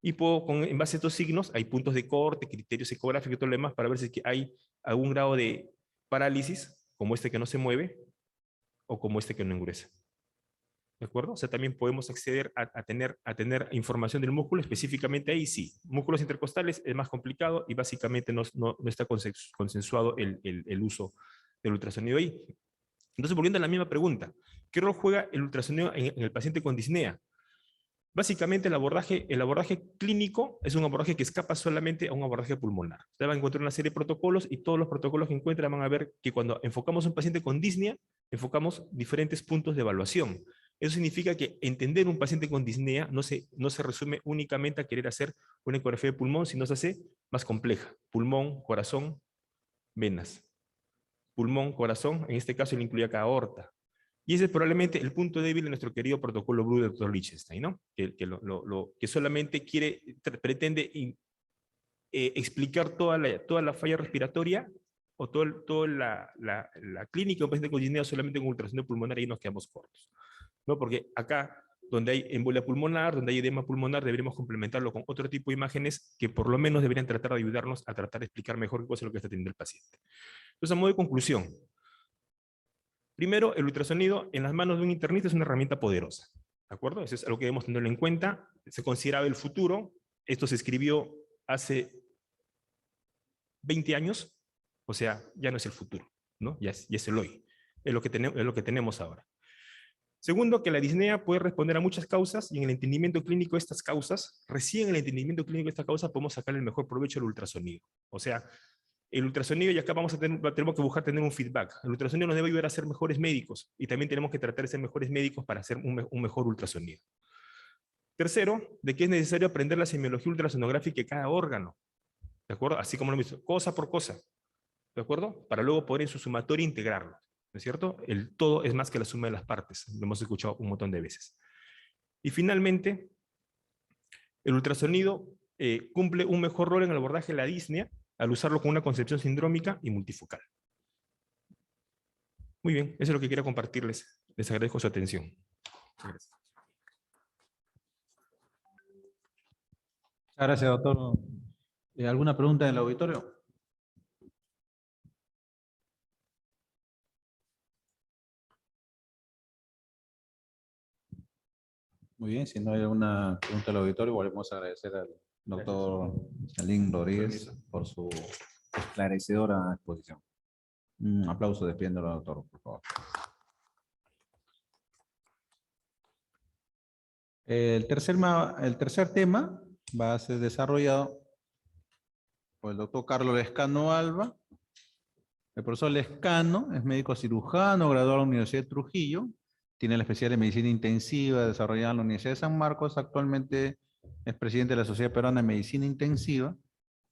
Y puedo, en base a estos signos, hay puntos de corte, criterios ecográficos y todo lo demás, para ver si hay algún grado de parálisis, como este que no se mueve, o como este que no engruesa. ¿De acuerdo? O sea, también podemos acceder a tener información del músculo, específicamente ahí sí. Músculos intercostales es más complicado y básicamente no está consensuado el uso del ultrasonido ahí. Entonces, volviendo a la misma pregunta, ¿qué rol juega el ultrasonido en el paciente con disnea? Básicamente el abordaje clínico es un abordaje que escapa solamente a un abordaje pulmonar. Usted va a encontrar una serie de protocolos y todos los protocolos que encuentran van a ver que cuando enfocamos a un paciente con disnea, enfocamos diferentes puntos de evaluación. Eso significa que entender un paciente con disnea no se resume únicamente a querer hacer una ecografía de pulmón, sino se hace más compleja. Pulmón, corazón, venas. Pulmón, corazón, en este caso le incluye acá aorta. Y ese es probablemente el punto débil de nuestro querido protocolo Blue del Dr. Lichtenstein, ¿no? Que solamente pretende explicar toda la falla respiratoria o toda la clínica de un paciente con disnea solamente con ultrasonido pulmonar, y nos quedamos cortos, ¿no? Porque acá, donde hay embolia pulmonar, donde hay edema pulmonar, deberíamos complementarlo con otro tipo de imágenes que por lo menos deberían tratar de ayudarnos a tratar de explicar mejor qué cosa es lo que está teniendo el paciente. Entonces, a modo de conclusión, primero, el ultrasonido en las manos de un internista es una herramienta poderosa, ¿de acuerdo? Eso es algo que debemos tenerlo en cuenta. Se consideraba el futuro. Esto se escribió hace 20 años, o sea, ya no es el futuro, ¿no? Ya es el hoy. Es lo que tenemos ahora. Segundo, que la disnea puede responder a muchas causas, y en el entendimiento clínico de estas causas, recién en el entendimiento clínico de estas causas podemos sacar el mejor provecho del ultrasonido. O sea, el ultrasonido, y acá tenemos que buscar tener un feedback. El ultrasonido nos debe ayudar a ser mejores médicos, y también tenemos que tratar de ser mejores médicos para hacer un mejor ultrasonido. Tercero, de que es necesario aprender la semiología ultrasonográfica de cada órgano, ¿de acuerdo? Así como lo hemos visto, cosa por cosa, ¿de acuerdo? Para luego poder en su sumatoria integrarlo. ¿no es cierto? El todo es más que la suma de las partes, lo hemos escuchado un montón de veces. Y finalmente, el ultrasonido cumple un mejor rol en el abordaje de la disnea al usarlo con una concepción sindrómica y multifocal. Muy bien, eso es lo que quería compartirles. Les agradezco su atención. Muchas gracias. Muchas gracias, doctor. ¿Alguna pregunta del auditorio? Muy bien, si no hay alguna pregunta del auditorio, volvemos a agradecer al doctor Chalín Rodríguez por su esclarecedora exposición. Un aplauso despidiéndolo, doctor, por favor. El tercer tema va a ser desarrollado por el doctor Carlos Lescano Alba. El profesor Lescano es médico cirujano, graduado en la Universidad de Trujillo. Tiene la especialidad de medicina intensiva desarrollada en la Universidad de San Marcos. Actualmente es presidente de la Sociedad Peruana de Medicina Intensiva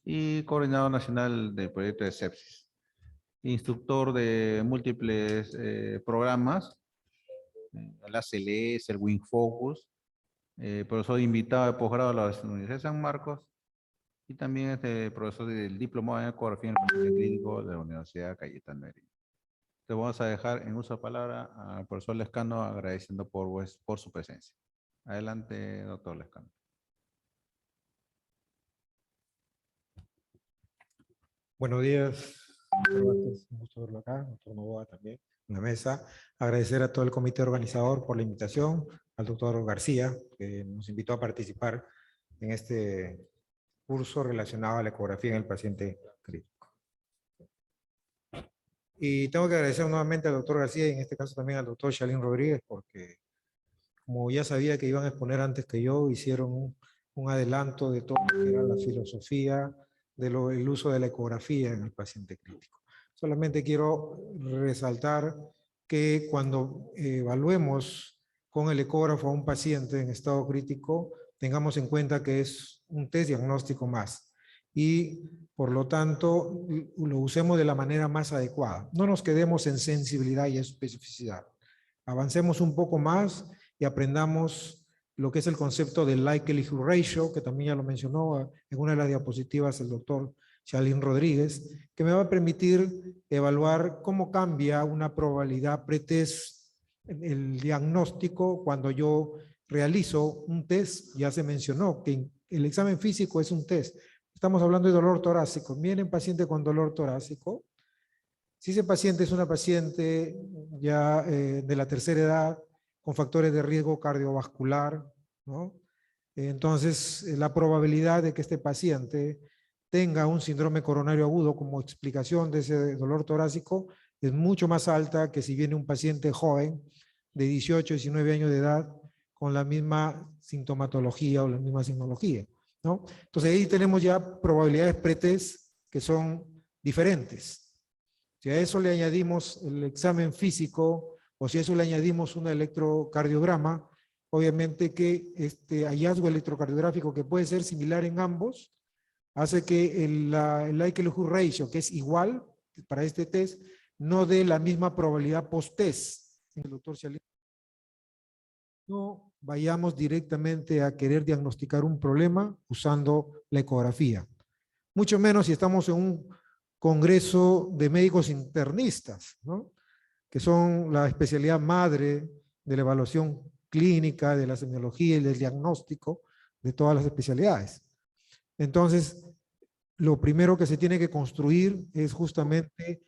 y coordinador nacional del proyecto de sepsis. Instructor de múltiples programas, el ACLS, el Wing Focus, profesor invitado de posgrado a la Universidad de San Marcos y también es profesor del diplomado en ecografía en el paciente clínico de la Universidad Cayetano Heredia. Te vamos a dejar en uso de palabra al profesor Lescano agradeciendo por su presencia. Adelante, doctor Lescano. Buenos días, doctor Vázquez, un gusto verlo acá, doctor Novoa también en la mesa. Agradecer a todo el comité organizador por la invitación, al doctor García, que nos invitó a participar en este curso relacionado a la ecografía en el paciente crítico. Y tengo que agradecer nuevamente al doctor García y en este caso también al doctor Chalín Rodríguez, porque como ya sabía que iban a exponer antes que yo, hicieron un adelanto de todo lo que era la filosofía del uso de la ecografía en el paciente crítico. Solamente quiero resaltar que cuando evaluemos con el ecógrafo a un paciente en estado crítico, tengamos en cuenta que es un test diagnóstico más y por lo tanto lo usemos de la manera más adecuada. No nos quedemos en sensibilidad y especificidad. Avancemos un poco más y aprendamos lo que es el concepto del likelihood ratio, que también ya lo mencionó en una de las diapositivas el doctor Chalín Rodríguez, que me va a permitir evaluar cómo cambia una probabilidad pretest el diagnóstico cuando yo realizo un test. Ya se mencionó que el examen físico es un test. Estamos hablando de dolor torácico. Viene un paciente con dolor torácico. Si ese paciente es una paciente ya de la tercera edad, con factores de riesgo cardiovascular, ¿no? Entonces, la probabilidad de que este paciente tenga un síndrome coronario agudo como explicación de ese dolor torácico es mucho más alta que si viene un paciente joven de 18, 19 años de edad con la misma sintomatología o la misma signología, ¿no? Entonces, ahí tenemos ya probabilidades pretest que son diferentes. Si a eso le añadimos el examen físico o si a eso le añadimos un electrocardiograma, obviamente que este hallazgo electrocardiográfico, que puede ser similar en ambos, hace que el likelihood ratio, que es igual para este test, no dé la misma probabilidad post-test. El doctor Chalín, no vayamos directamente a querer diagnosticar un problema usando la ecografía. Mucho menos si estamos en un congreso de médicos internistas, ¿no? Que son la especialidad madre de la evaluación clínica, de la semiología y del diagnóstico de todas las especialidades. Entonces, lo primero que se tiene que construir es justamente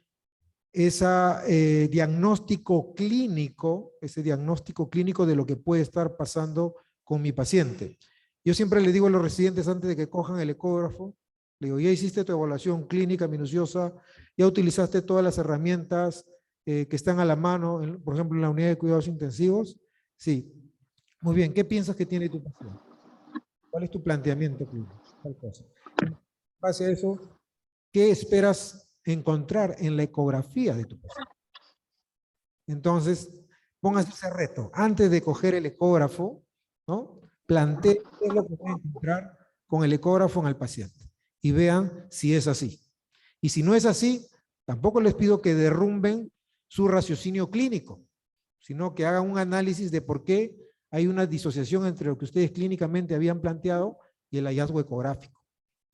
ese diagnóstico clínico de lo que puede estar pasando con mi paciente. Yo siempre le digo a los residentes antes de que cojan el ecógrafo, le digo, ya hiciste tu evaluación clínica minuciosa, ya utilizaste todas las herramientas que están a la mano, por ejemplo, en la unidad de cuidados intensivos. Sí. Muy bien, ¿qué piensas que tiene tu paciente? ¿Cuál es tu planteamiento clínico? Tal cosa. En base a eso, ¿qué esperas encontrar en la ecografía de tu paciente? Entonces, póngase ese reto. Antes de coger el ecógrafo, ¿no? Plantee qué es lo que voy a encontrar con el ecógrafo en el paciente. Y vean si es así. Y si no es así, tampoco les pido que derrumben su raciocinio clínico, sino que hagan un análisis de por qué hay una disociación entre lo que ustedes clínicamente habían planteado y el hallazgo ecográfico.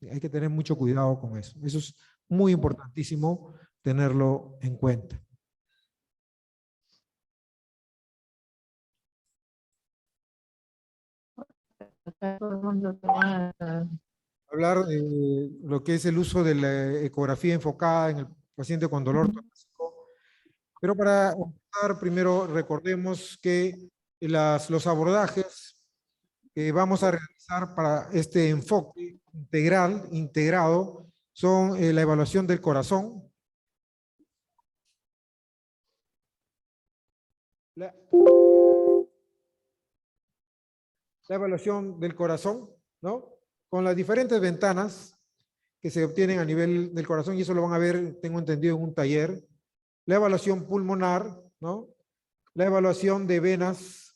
Hay que tener mucho cuidado con eso. Eso es muy importantísimo tenerlo en cuenta. Hablar de lo que es el uso de la ecografía enfocada en el paciente con dolor torácico. Pero para empezar, primero recordemos que los abordajes que vamos a realizar para este enfoque integrado, son la evaluación del corazón, la evaluación del corazón, ¿no? Con las diferentes ventanas que se obtienen a nivel del corazón, y eso lo van a ver, tengo entendido, en un taller. La evaluación pulmonar, ¿no? La evaluación de venas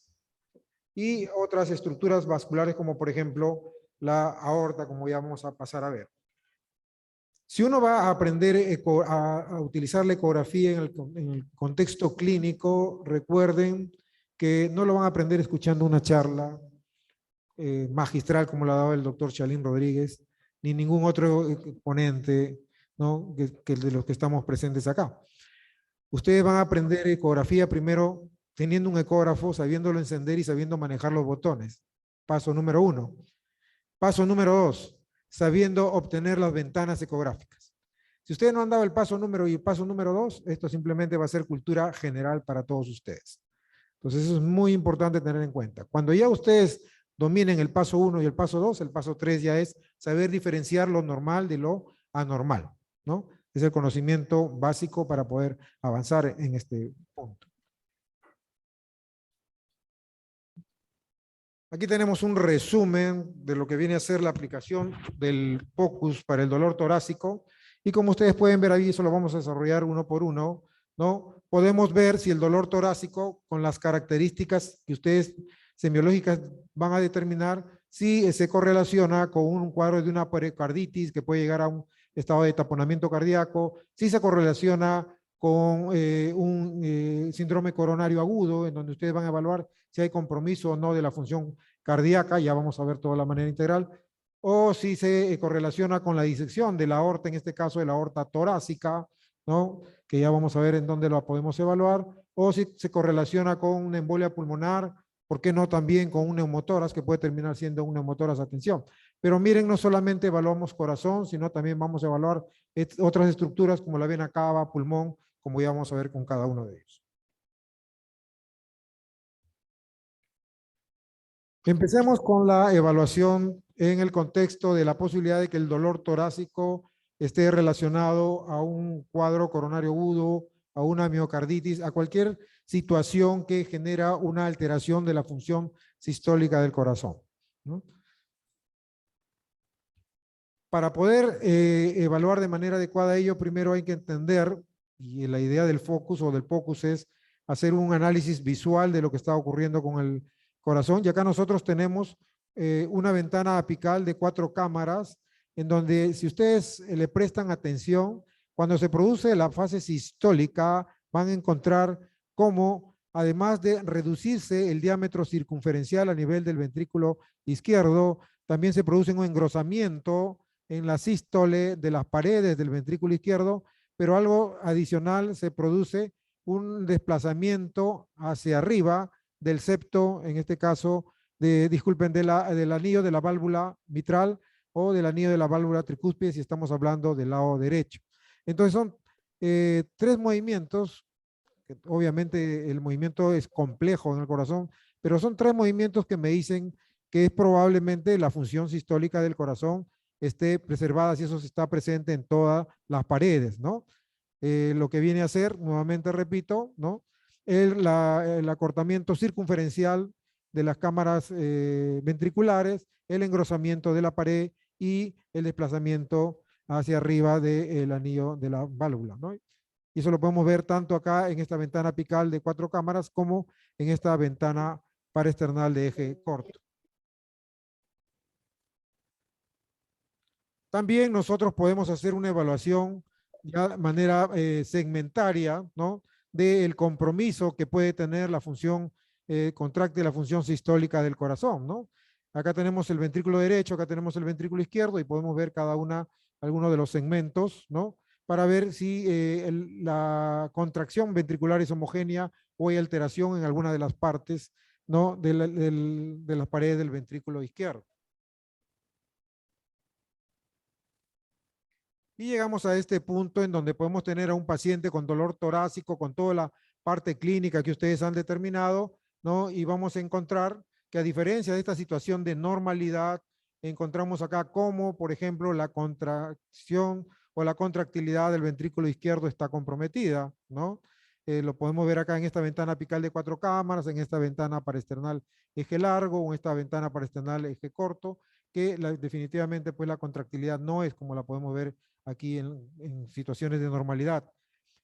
y otras estructuras vasculares, como por ejemplo la aorta, como ya vamos a pasar a ver. Si uno va a aprender a utilizar la ecografía en el contexto clínico, recuerden que no lo van a aprender escuchando una charla magistral como la daba el doctor Chalín Rodríguez, ni ningún otro ponente, ¿no? que de los que estamos presentes acá. Ustedes van a aprender ecografía primero teniendo un ecógrafo, sabiéndolo encender y sabiendo manejar los botones. Paso número 1. Paso número 2, sabiendo obtener las ventanas ecográficas. Si ustedes no han dado el paso número y el paso número 2, esto simplemente va a ser cultura general para todos ustedes. Entonces eso es muy importante tener en cuenta. Cuando ya ustedes dominen el paso 1 y el paso 2, el paso 3 ya es saber diferenciar lo normal de lo anormal, ¿no? Es el conocimiento básico para poder avanzar en este punto. Aquí tenemos un resumen de lo que viene a ser la aplicación del POCUS para el dolor torácico. Y como ustedes pueden ver ahí, eso lo vamos a desarrollar uno por uno, ¿no? Podemos ver si el dolor torácico, con las características que ustedes semiológicas van a determinar, si se correlaciona con un cuadro de una pericarditis que puede llegar a un estado de taponamiento cardíaco, si se correlaciona con un síndrome coronario agudo, en donde ustedes van a evaluar si hay compromiso o no de la función cardíaca, ya vamos a ver toda la manera integral, o si se correlaciona con la disección de la aorta, en este caso de la aorta torácica, ¿no? Que ya vamos a ver en dónde lo podemos evaluar, o si se correlaciona con una embolia pulmonar, ¿por qué no también con un neumotórax, que puede terminar siendo un neumotórax, atención? Pero miren, no solamente evaluamos corazón, sino también vamos a evaluar otras estructuras como la vena cava, pulmón, como ya vamos a ver con cada uno de ellos. Empecemos con la evaluación en el contexto de la posibilidad de que el dolor torácico esté relacionado a un cuadro coronario agudo, a una miocarditis, a cualquier situación que genera una alteración de la función sistólica del corazón, ¿no? Para poder evaluar de manera adecuada ello, primero hay que entender, y la idea del focus o del POCUS es hacer un análisis visual de lo que está ocurriendo con el corazón. Y acá nosotros tenemos una ventana apical de 4 cámaras, en donde si ustedes le prestan atención, cuando se produce la fase sistólica, van a encontrar cómo, además de reducirse el diámetro circunferencial a nivel del ventrículo izquierdo, también se produce un engrosamiento en la sístole de las paredes del ventrículo izquierdo, pero algo adicional, se produce un desplazamiento hacia arriba del septo, en este caso, disculpen, del anillo de la válvula mitral o del anillo de la válvula tricúspide, si estamos hablando del lado derecho. Entonces son 3 movimientos, que obviamente el movimiento es complejo en el corazón, pero son 3 movimientos que me dicen que es probablemente la función sistólica del corazón esté preservada, si eso está presente en todas las paredes, ¿no? Lo que viene a ser, nuevamente repito, ¿no? El acortamiento circunferencial de las cámaras ventriculares, el engrosamiento de la pared y el desplazamiento hacia arriba del anillo de la válvula, ¿no? Y eso lo podemos ver tanto acá en esta ventana apical de 4 cámaras como en esta ventana paraesternal de eje corto. También nosotros podemos hacer una evaluación ya de manera segmentaria, ¿no? del compromiso que puede tener la función contráctil, la función sistólica del corazón, ¿no? Acá tenemos el ventrículo derecho, acá tenemos el ventrículo izquierdo y podemos ver alguno de los segmentos, ¿no? Para ver si la contracción ventricular es homogénea o hay alteración en alguna de las partes, ¿no? de las paredes del ventrículo izquierdo. Y llegamos a este punto en donde podemos tener a un paciente con dolor torácico, con toda la parte clínica que ustedes han determinado, ¿no? Y vamos a encontrar que a diferencia de esta situación de normalidad, encontramos acá cómo, por ejemplo, la contracción o la contractilidad del ventrículo izquierdo está comprometida, ¿no? Lo podemos ver acá en esta ventana apical de 4 cámaras, en esta ventana paraesternal eje largo o en esta ventana paraesternal eje corto, que definitivamente pues la contractilidad no es como la podemos ver aquí en situaciones de normalidad.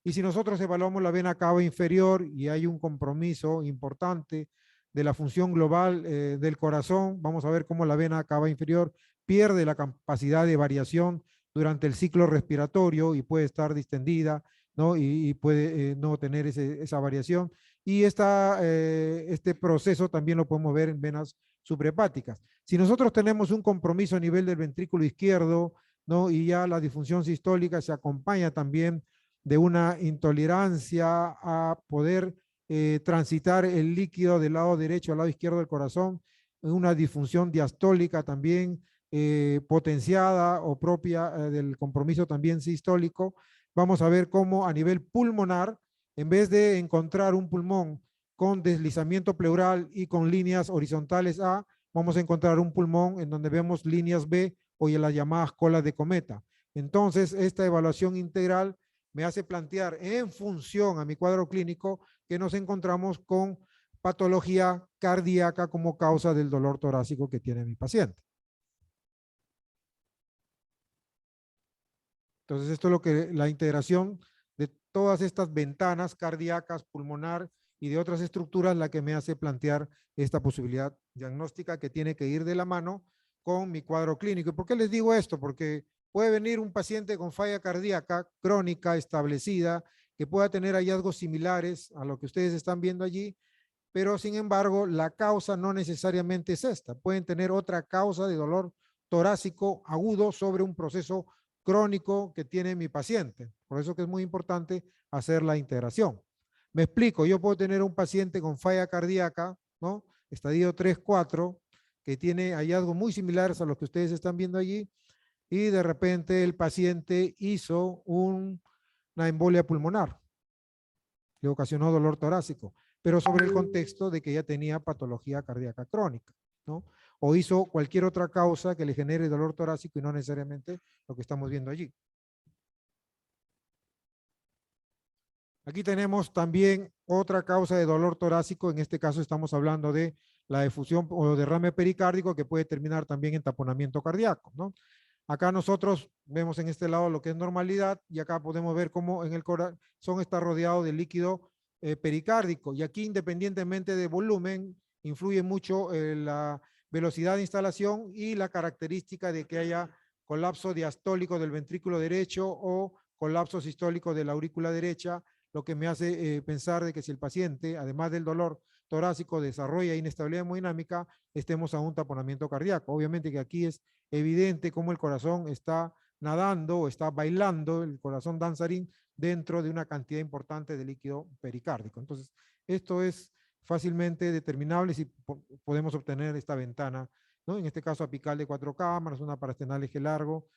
Y si nosotros evaluamos la vena cava inferior y hay un compromiso importante de la función global del corazón, vamos a ver cómo la vena cava inferior pierde la capacidad de variación durante el ciclo respiratorio y puede estar distendida, ¿no? Y puede no tener esa variación. Y este proceso también lo podemos ver en venas suprahepáticas. Si nosotros tenemos un compromiso a nivel del ventrículo izquierdo, ¿no? Y ya la disfunción sistólica se acompaña también de una intolerancia a poder transitar el líquido del lado derecho al lado izquierdo del corazón, una disfunción diastólica también potenciada o propia del compromiso también sistólico. Vamos a ver cómo a nivel pulmonar, en vez de encontrar un pulmón con deslizamiento pleural y con líneas horizontales A, vamos a encontrar un pulmón en donde vemos líneas B o las llamadas colas de cometa. Entonces, esta evaluación integral me hace plantear en función a mi cuadro clínico que nos encontramos con patología cardíaca como causa del dolor torácico que tiene mi paciente. Entonces, esto es lo que la integración de todas estas ventanas cardíacas, pulmonar y de otras estructuras la que me hace plantear esta posibilidad diagnóstica que tiene que ir de la mano con mi cuadro clínico. ¿Y por qué les digo esto? Porque puede venir un paciente con falla cardíaca crónica establecida que pueda tener hallazgos similares a lo que ustedes están viendo allí, pero sin embargo la causa no necesariamente es esta. Pueden tener otra causa de dolor torácico agudo sobre un proceso crónico que tiene mi paciente. Por eso que es muy importante hacer la integración. Me explico, yo puedo tener un paciente con falla cardíaca, ¿no? Estadio 3-4, que tiene hallazgos muy similares a los que ustedes están viendo allí, y de repente el paciente hizo una embolia pulmonar, le ocasionó dolor torácico, pero sobre el contexto de que ya tenía patología cardíaca crónica, ¿no? O hizo cualquier otra causa que le genere dolor torácico y no necesariamente lo que estamos viendo allí. Aquí tenemos también otra causa de dolor torácico, en este caso estamos hablando de la efusión o derrame pericárdico que puede terminar también en taponamiento cardíaco, ¿no? Acá nosotros vemos en este lado lo que es normalidad y acá podemos ver cómo en el corazón está rodeado de líquido pericárdico y aquí independientemente de volumen influye mucho la velocidad de instalación y la característica de que haya colapso diastólico del ventrículo derecho o colapso sistólico de la aurícula derecha, lo que me hace pensar de que si el paciente, además del dolor torácico, desarrolla inestabilidad hemodinámica, estemos a un taponamiento cardíaco. Obviamente que aquí es evidente cómo el corazón está nadando o está bailando, el corazón danzarín, dentro de una cantidad importante de líquido pericárdico. Entonces, esto es fácilmente determinable si podemos obtener esta ventana, ¿no? En este caso apical de 4 cámaras, una paraesternal eje largo,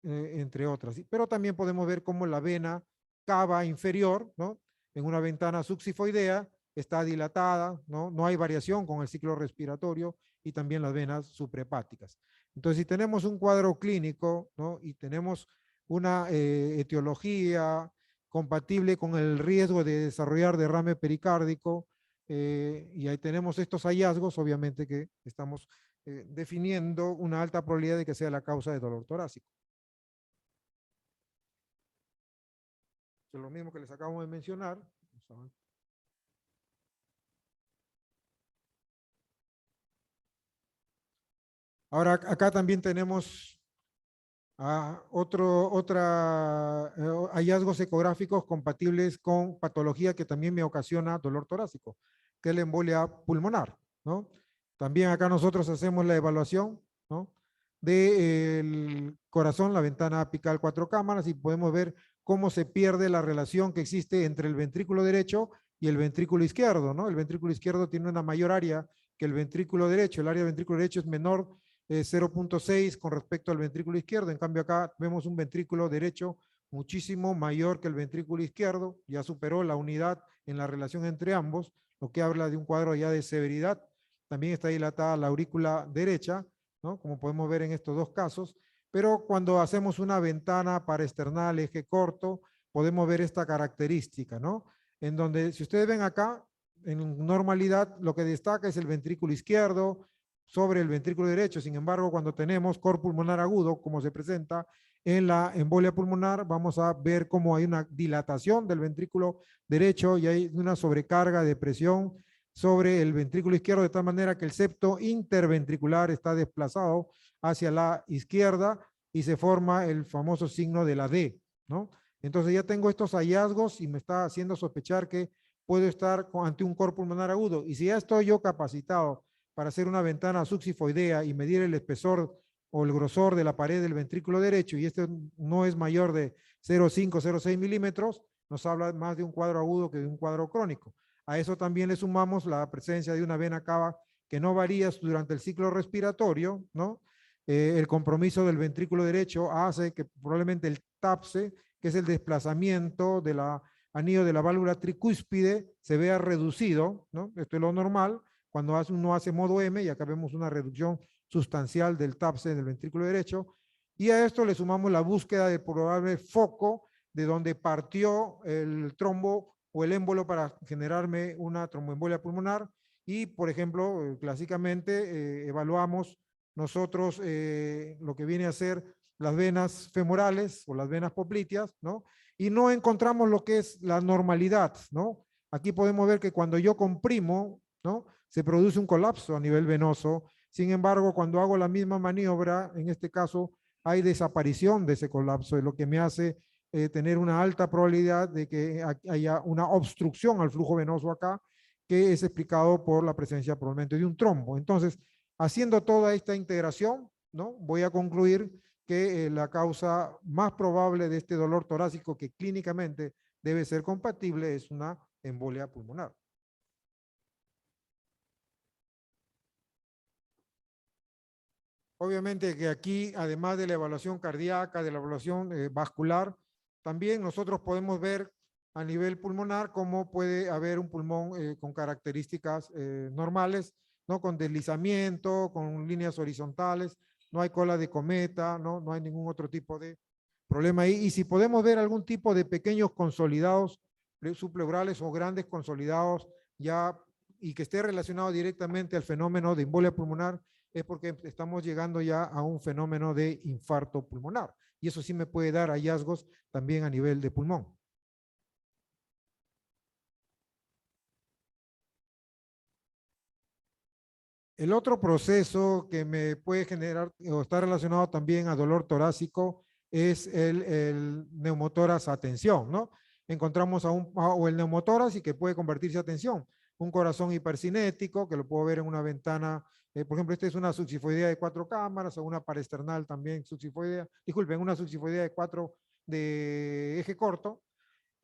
entre otras. Pero también podemos ver cómo la vena cava inferior, ¿no? En una ventana subsifoidea, está dilatada, ¿no? No hay variación con el ciclo respiratorio y también las venas suprahepáticas. Entonces, si tenemos un cuadro clínico, ¿no? Y tenemos una etiología compatible con el riesgo de desarrollar derrame pericárdico, y ahí tenemos estos hallazgos, obviamente que estamos definiendo una alta probabilidad de que sea la causa de dolor torácico. Es lo mismo que les acabamos de mencionar. Ahora, acá también tenemos Hallazgos ecográficos compatibles con patología que también me ocasiona dolor torácico, que es la embolia pulmonar, ¿no? También acá nosotros hacemos la evaluación, ¿no?, del corazón, la ventana apical 4 cámaras, y podemos ver cómo se pierde la relación que existe entre el ventrículo derecho y el ventrículo izquierdo, ¿no? El ventrículo izquierdo tiene una mayor área que el ventrículo derecho. El área del ventrículo derecho es menor 0.6 con respecto al ventrículo izquierdo. En cambio acá vemos un ventrículo derecho muchísimo mayor que el ventrículo izquierdo, ya superó la unidad en la relación entre ambos, lo que habla de un cuadro ya de severidad. También está dilatada la aurícula derecha, ¿no?, como podemos ver en estos dos casos, pero cuando hacemos una ventana paraesternal, eje corto, podemos ver esta característica, ¿no?, en donde, si ustedes ven acá, en normalidad lo que destaca es el ventrículo izquierdo sobre el ventrículo derecho. Sin embargo, cuando tenemos cor pulmonar agudo, como se presenta en la embolia pulmonar, vamos a ver cómo hay una dilatación del ventrículo derecho y hay una sobrecarga de presión sobre el ventrículo izquierdo, de tal manera que el septo interventricular está desplazado hacia la izquierda y se forma el famoso signo de la D, ¿no? Entonces ya tengo estos hallazgos y me está haciendo sospechar que puedo estar ante un cor pulmonar agudo. Y si ya estoy yo capacitado para hacer una ventana succifoidea y medir el espesor o el grosor de la pared del ventrículo derecho, y este no es mayor de 0,5, 0,6 milímetros, nos habla más de un cuadro agudo que de un cuadro crónico. A eso también le sumamos la presencia de una vena cava que no varía durante el ciclo respiratorio, ¿no? El compromiso del ventrículo derecho hace que probablemente el TAPSE, que es el desplazamiento del anillo de la válvula tricúspide, se vea reducido, ¿no? Esto es lo normal cuando uno hace modo M, y acá vemos una reducción sustancial del TAPSE del ventrículo derecho, y a esto le sumamos la búsqueda del probable foco de donde partió el trombo o el émbolo para generarme una tromboembolia pulmonar. Y, por ejemplo, clásicamente evaluamos nosotros lo que viene a ser las venas femorales o las venas popliteas, ¿no? Y no encontramos lo que es la normalidad, ¿no? Aquí podemos ver que cuando yo comprimo, ¿no?, se produce un colapso a nivel venoso. Sin embargo, cuando hago la misma maniobra, en este caso, hay desaparición de ese colapso, es lo que me hace tener una alta probabilidad de que haya una obstrucción al flujo venoso acá, que es explicado por la presencia probablemente de un trombo. Entonces, haciendo toda esta integración, ¿no?, voy a concluir que la causa más probable de este dolor torácico, que clínicamente debe ser compatible, es una embolia pulmonar. Obviamente que aquí, además de la evaluación cardíaca, de la evaluación vascular, también nosotros podemos ver a nivel pulmonar cómo puede haber un pulmón con características normales, ¿no?, con deslizamiento, con líneas horizontales, no hay cola de cometa, no hay ningún otro tipo de problema ahí. Y si podemos ver algún tipo de pequeños consolidados subpleurales o grandes consolidados ya, y que esté relacionado directamente al fenómeno de embolia pulmonar, es porque estamos llegando ya a un fenómeno de infarto pulmonar. Y eso sí me puede dar hallazgos también a nivel de pulmón. El otro proceso que me puede generar o está relacionado también a dolor torácico es el neumotórax a tensión, ¿no? Encontramos o el neumotórax y que puede convertirse a tensión. Un corazón hipercinético, que lo puedo ver en una ventana. Por ejemplo, esta es una succifoidea de 4 cámaras o una paraesternal también succifoidea. Disculpen, una succifoidea de 4 de eje corto.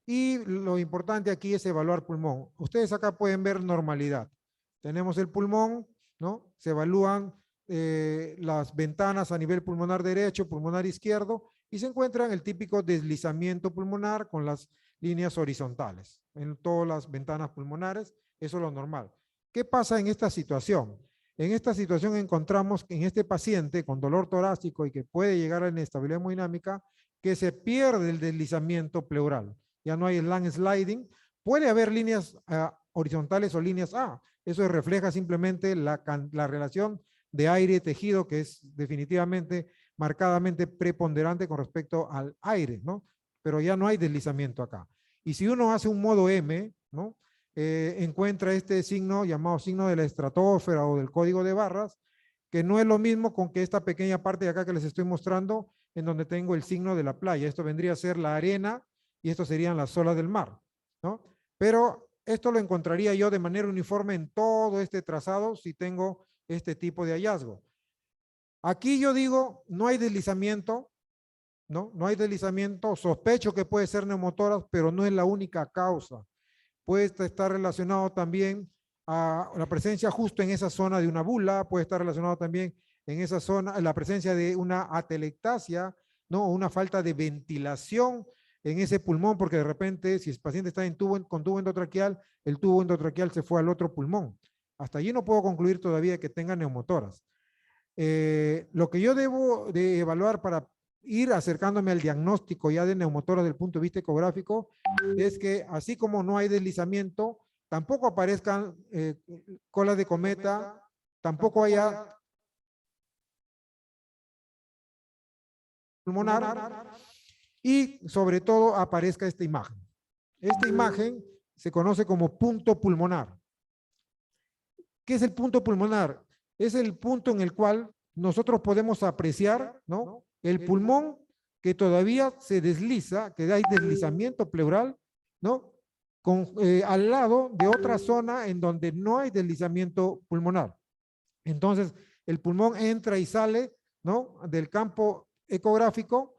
Y lo importante aquí es evaluar pulmón. Ustedes acá pueden ver normalidad. Tenemos el pulmón, ¿no? Se evalúan las ventanas a nivel pulmonar derecho, pulmonar izquierdo, y se encuentran el típico deslizamiento pulmonar con las líneas horizontales en todas las ventanas pulmonares. Eso es lo normal. ¿Qué pasa en esta situación? En esta situación encontramos que en este paciente con dolor torácico y que puede llegar a la inestabilidad hemodinámica, que se pierde el deslizamiento pleural. Ya no hay landsliding. Puede haber líneas horizontales o líneas A. Eso refleja simplemente la relación de aire-tejido, que es definitivamente, marcadamente preponderante con respecto al aire, ¿no? Pero ya no hay deslizamiento acá. Y si uno hace un modo M, ¿no?, encuentra este signo llamado signo de la estratosfera o del código de barras, que no es lo mismo con que esta pequeña parte de acá que les estoy mostrando, en donde tengo el signo de la playa. Esto vendría a ser la arena y esto serían las olas del mar, ¿no? Pero esto lo encontraría yo de manera uniforme en todo este trazado si tengo este tipo de hallazgo. Aquí yo digo, no hay deslizamiento, ¿no? No hay deslizamiento, sospecho que puede ser neumotórax, pero no es la única causa. Puede estar relacionado también a la presencia justo en esa zona de una bula, puede estar relacionado también en esa zona, la presencia de una atelectasia, ¿no? O una falta de ventilación en ese pulmón, porque de repente, si el paciente está con tubo endotraqueal, el tubo endotraqueal se fue al otro pulmón. Hasta allí no puedo concluir todavía que tenga neumotórax. Lo que yo debo de evaluar para ir acercándome al diagnóstico ya de neumotórax desde el punto de vista ecográfico es que así como no hay deslizamiento, tampoco aparezcan colas de cometa, tampoco haya pulmonar y sobre todo aparezca esta imagen. Esta imagen se conoce como punto pulmonar. ¿Qué es el punto pulmonar? Es el punto en el cual nosotros podemos apreciar, ¿no? El pulmón que todavía se desliza, que hay deslizamiento pleural, ¿no? Al lado de otra zona en donde no hay deslizamiento pulmonar. Entonces, el pulmón entra y sale, ¿no? Del campo ecográfico,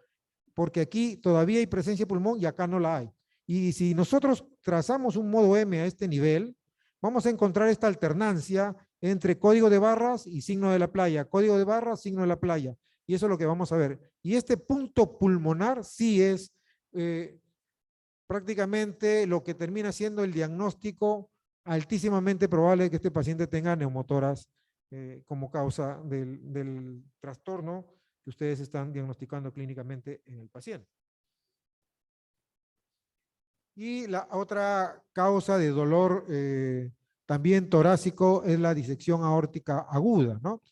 porque aquí todavía hay presencia de pulmón y acá no la hay. Y si nosotros trazamos un modo M a este nivel, vamos a encontrar esta alternancia entre código de barras y signo de la playa, código de barras, signo de la playa. Y eso es lo que vamos a ver. Y este punto pulmonar sí es prácticamente lo que termina siendo el diagnóstico altísimamente probable de que este paciente tenga neumotórax como causa del trastorno que ustedes están diagnosticando clínicamente en el paciente. Y la otra causa de dolor también torácico es la disección aórtica aguda, ¿no?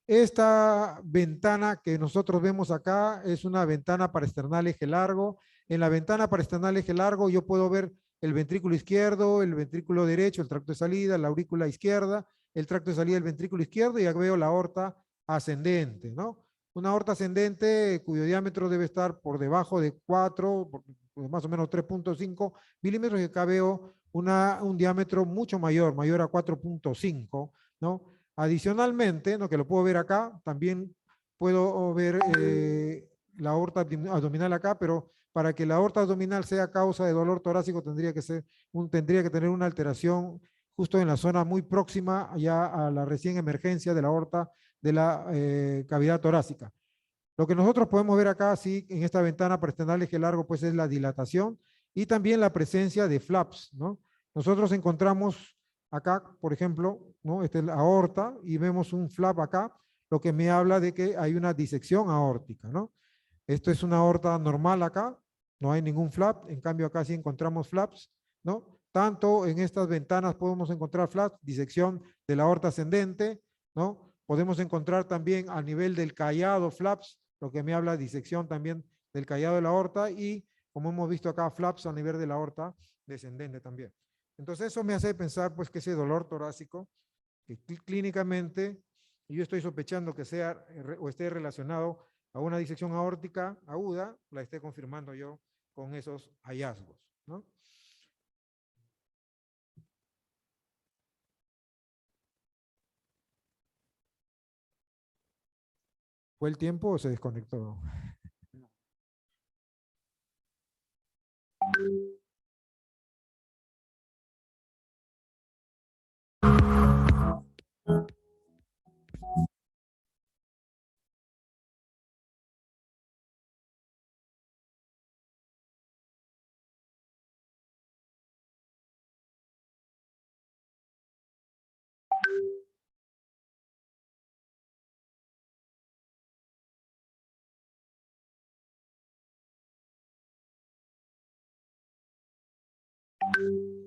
Esta ventana que nosotros vemos acá es una ventana paraesternal eje largo. En la ventana paraesternal eje largo yo puedo ver el ventrículo izquierdo, el ventrículo derecho, el tracto de salida, la aurícula izquierda, el tracto de salida del ventrículo izquierdo y ya veo la aorta ascendente, ¿no? Una aorta ascendente cuyo diámetro debe estar por debajo de 4, más o menos 3.5 milímetros, y acá veo un diámetro mucho mayor a 4.5, ¿no? Adicionalmente, ¿no? Que lo puedo ver acá, también puedo ver la aorta abdominal acá, pero para que la aorta abdominal sea causa de dolor torácico tendría que tener una alteración justo en la zona muy próxima ya a la recién emergencia de la aorta de la cavidad torácica. Lo que nosotros podemos ver acá, sí, en esta ventana paraesternal eje largo, pues es la dilatación y también la presencia de flaps, ¿no? Nosotros encontramos acá, por ejemplo, ¿no? Esta es la aorta y vemos un flap acá, lo que me habla de que hay una disección aórtica, ¿no? Esto es una aorta normal acá, no hay ningún flap, en cambio acá sí encontramos flaps, ¿no? Tanto en estas ventanas podemos encontrar flaps, disección de la aorta ascendente, ¿no? Podemos encontrar también a nivel del callado flaps, lo que me habla de disección también del callado de la aorta y, como hemos visto acá, flaps a nivel de la aorta descendente también. Entonces eso me hace pensar pues que ese dolor torácico, que clínicamente yo estoy sospechando que sea o esté relacionado a una disección aórtica aguda, la esté confirmando yo con esos hallazgos, ¿no? ¿Fue el tiempo o se desconectó?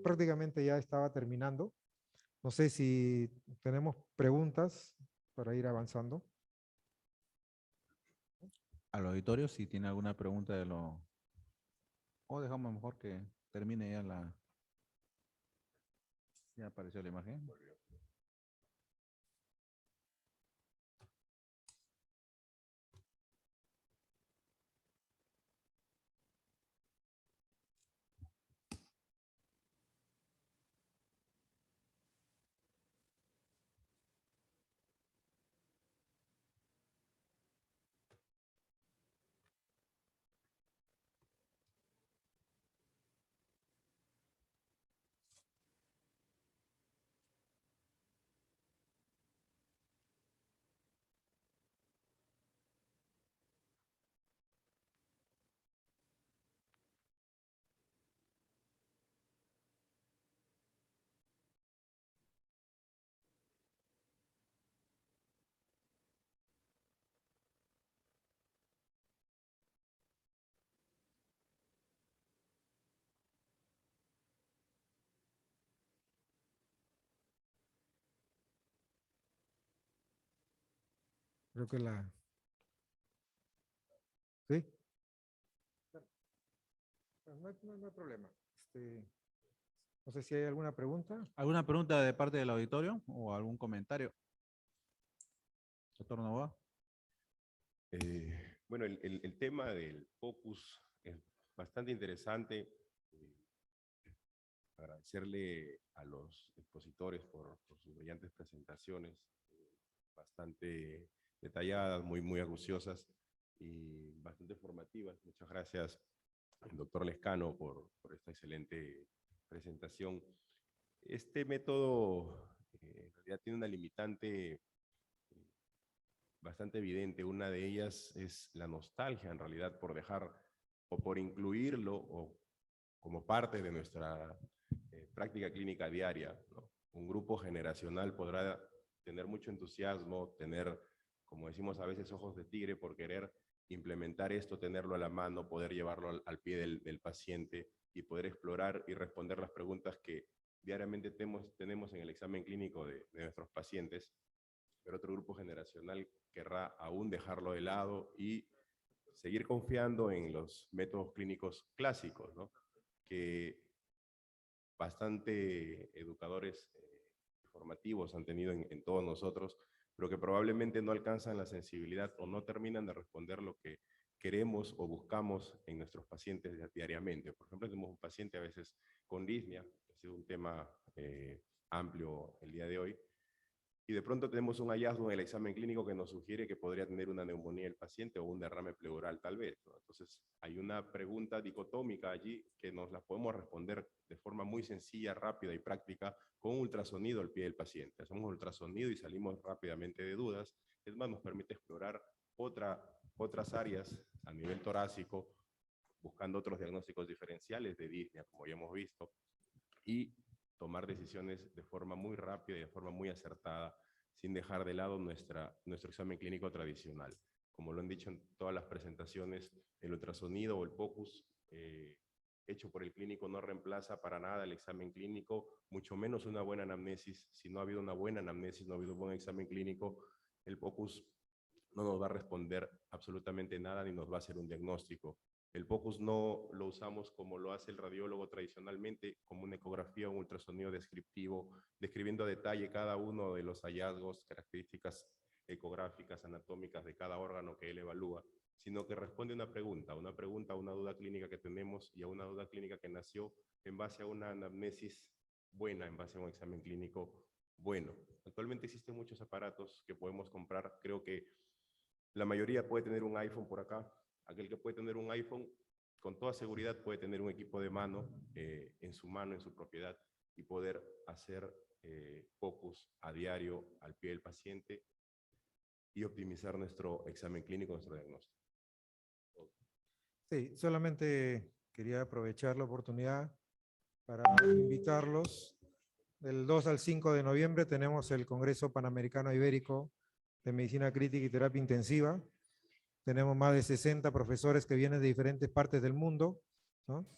Prácticamente ya estaba terminando. No sé si tenemos preguntas para ir avanzando. Al auditorio, si tiene alguna pregunta de lo... O dejamos mejor que termine ya la... Ya apareció la imagen. Creo que la... ¿Sí? No hay problema. No sé si hay alguna pregunta. ¿Alguna pregunta de parte del auditorio o algún comentario? Doctor Novoa. Bueno, el tema del POCUS es bastante interesante. Agradecerle a los expositores por sus brillantes presentaciones, bastante detalladas, muy acuciosas y bastante formativas. Muchas gracias, doctor Lescano, por esta excelente presentación. Este método en realidad tiene una limitante bastante evidente. Una de ellas es la nostalgia, en realidad, por dejar o por incluirlo o como parte de nuestra práctica clínica diaria, ¿no? Un grupo generacional podrá tener mucho entusiasmo, tener, como decimos a veces, ojos de tigre por querer implementar esto, tenerlo a la mano, poder llevarlo al pie del paciente y poder explorar y responder las preguntas que diariamente tenemos en el examen clínico de nuestros pacientes. Pero otro grupo generacional querrá aún dejarlo de lado y seguir confiando en los métodos clínicos clásicos, ¿no? Que bastante educadores formativos han tenido en todos nosotros, pero que probablemente no alcanzan la sensibilidad o no terminan de responder lo que queremos o buscamos en nuestros pacientes diariamente. Por ejemplo, tenemos un paciente a veces con disnea, que ha sido un tema amplio el día de hoy, y de pronto tenemos un hallazgo en el examen clínico que nos sugiere que podría tener una neumonía el paciente o un derrame pleural tal vez, ¿no? Entonces hay una pregunta dicotómica allí que nos la podemos responder de forma muy sencilla, rápida y práctica con un ultrasonido al pie del paciente. Hacemos un ultrasonido y salimos rápidamente de dudas. Es más, nos permite explorar otras áreas a nivel torácico, buscando otros diagnósticos diferenciales de disnea, como ya hemos visto, y tomar decisiones de forma muy rápida y de forma muy acertada, sin dejar de lado nuestro examen clínico tradicional. Como lo han dicho en todas las presentaciones, el ultrasonido o el POCUS hecho por el clínico no reemplaza para nada el examen clínico, mucho menos una buena anamnesis. Si no ha habido una buena anamnesis, no ha habido un buen examen clínico, el POCUS no nos va a responder absolutamente nada ni nos va a hacer un diagnóstico. El POCUS no lo usamos como lo hace el radiólogo tradicionalmente, como una ecografía o un ultrasonido descriptivo, describiendo a detalle cada uno de los hallazgos, características ecográficas, anatómicas de cada órgano que él evalúa, sino que responde una pregunta, a una duda clínica que tenemos y a una duda clínica que nació en base a una anamnesis buena, en base a un examen clínico bueno. Actualmente existen muchos aparatos que podemos comprar. Creo que la mayoría puede tener un iPhone por acá. Aquel que puede tener un iPhone, con toda seguridad puede tener un equipo de mano, en su propiedad, y poder hacer POCUS a diario al pie del paciente y optimizar nuestro examen clínico, nuestro diagnóstico. Sí, solamente quería aprovechar la oportunidad para invitarlos. Del 2 al 5 de noviembre tenemos el Congreso Panamericano Ibérico de Medicina Crítica y Terapia Intensiva. Tenemos más de 60 profesores que vienen de diferentes partes del mundo, ¿no?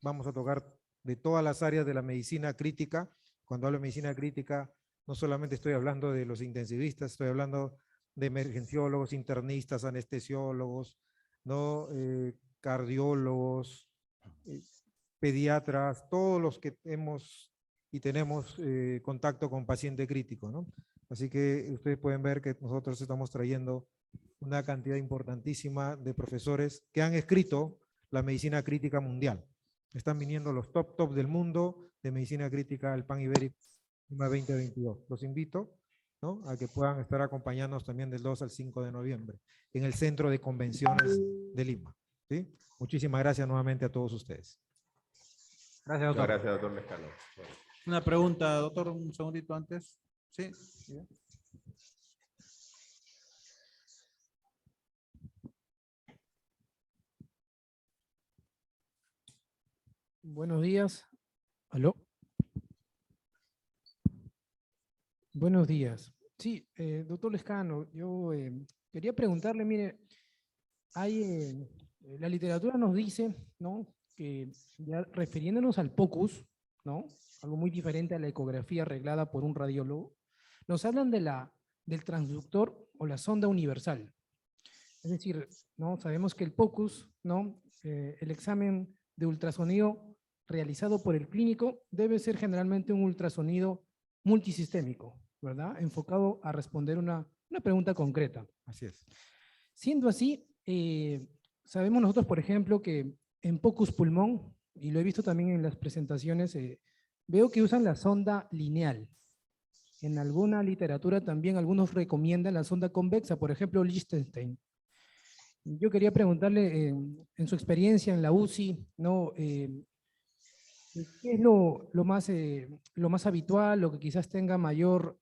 Vamos a tocar de todas las áreas de la medicina crítica. Cuando hablo de medicina crítica, no solamente estoy hablando de los intensivistas, estoy hablando de emergenciólogos, internistas, anestesiólogos, ¿no? Cardiólogos, pediatras, todos los que hemos y tenemos contacto con paciente crítico, ¿no? Así que ustedes pueden ver que nosotros estamos trayendo una cantidad importantísima de profesores que han escrito la medicina crítica mundial. Están viniendo los top del mundo de medicina crítica al Pan Ibérico 2022. Los invito, ¿no?, a que puedan estar acompañándonos también del 2 al 5 de noviembre en el Centro de Convenciones de Lima. ¿Sí? Muchísimas gracias nuevamente a todos ustedes. Gracias, Muchas doctor. gracias, doctor Lescano. Una pregunta, doctor, un segundito antes. Sí. Buenos días. ¿Aló? Buenos días. Sí, doctor Lescano, yo quería preguntarle, mire, la literatura nos dice, ¿no?, que ya refiriéndonos al POCUS, ¿no? Algo muy diferente a la ecografía arreglada por un radiólogo. Nos hablan del transductor o la sonda universal. Es decir, ¿no? Sabemos que el POCUS, ¿no? El examen de ultrasonido realizado por el clínico debe ser generalmente un ultrasonido multisistémico, ¿verdad? Enfocado a responder una pregunta concreta. Así es. Siendo así, sabemos nosotros, por ejemplo, que en POCUS pulmón, y lo he visto también en las presentaciones, veo que usan la sonda lineal. En alguna literatura también algunos recomiendan la sonda convexa, por ejemplo, Liechtenstein. Yo quería preguntarle, en su experiencia en la UCI, ¿no? ¿Qué es lo más habitual, lo que quizás tenga mayor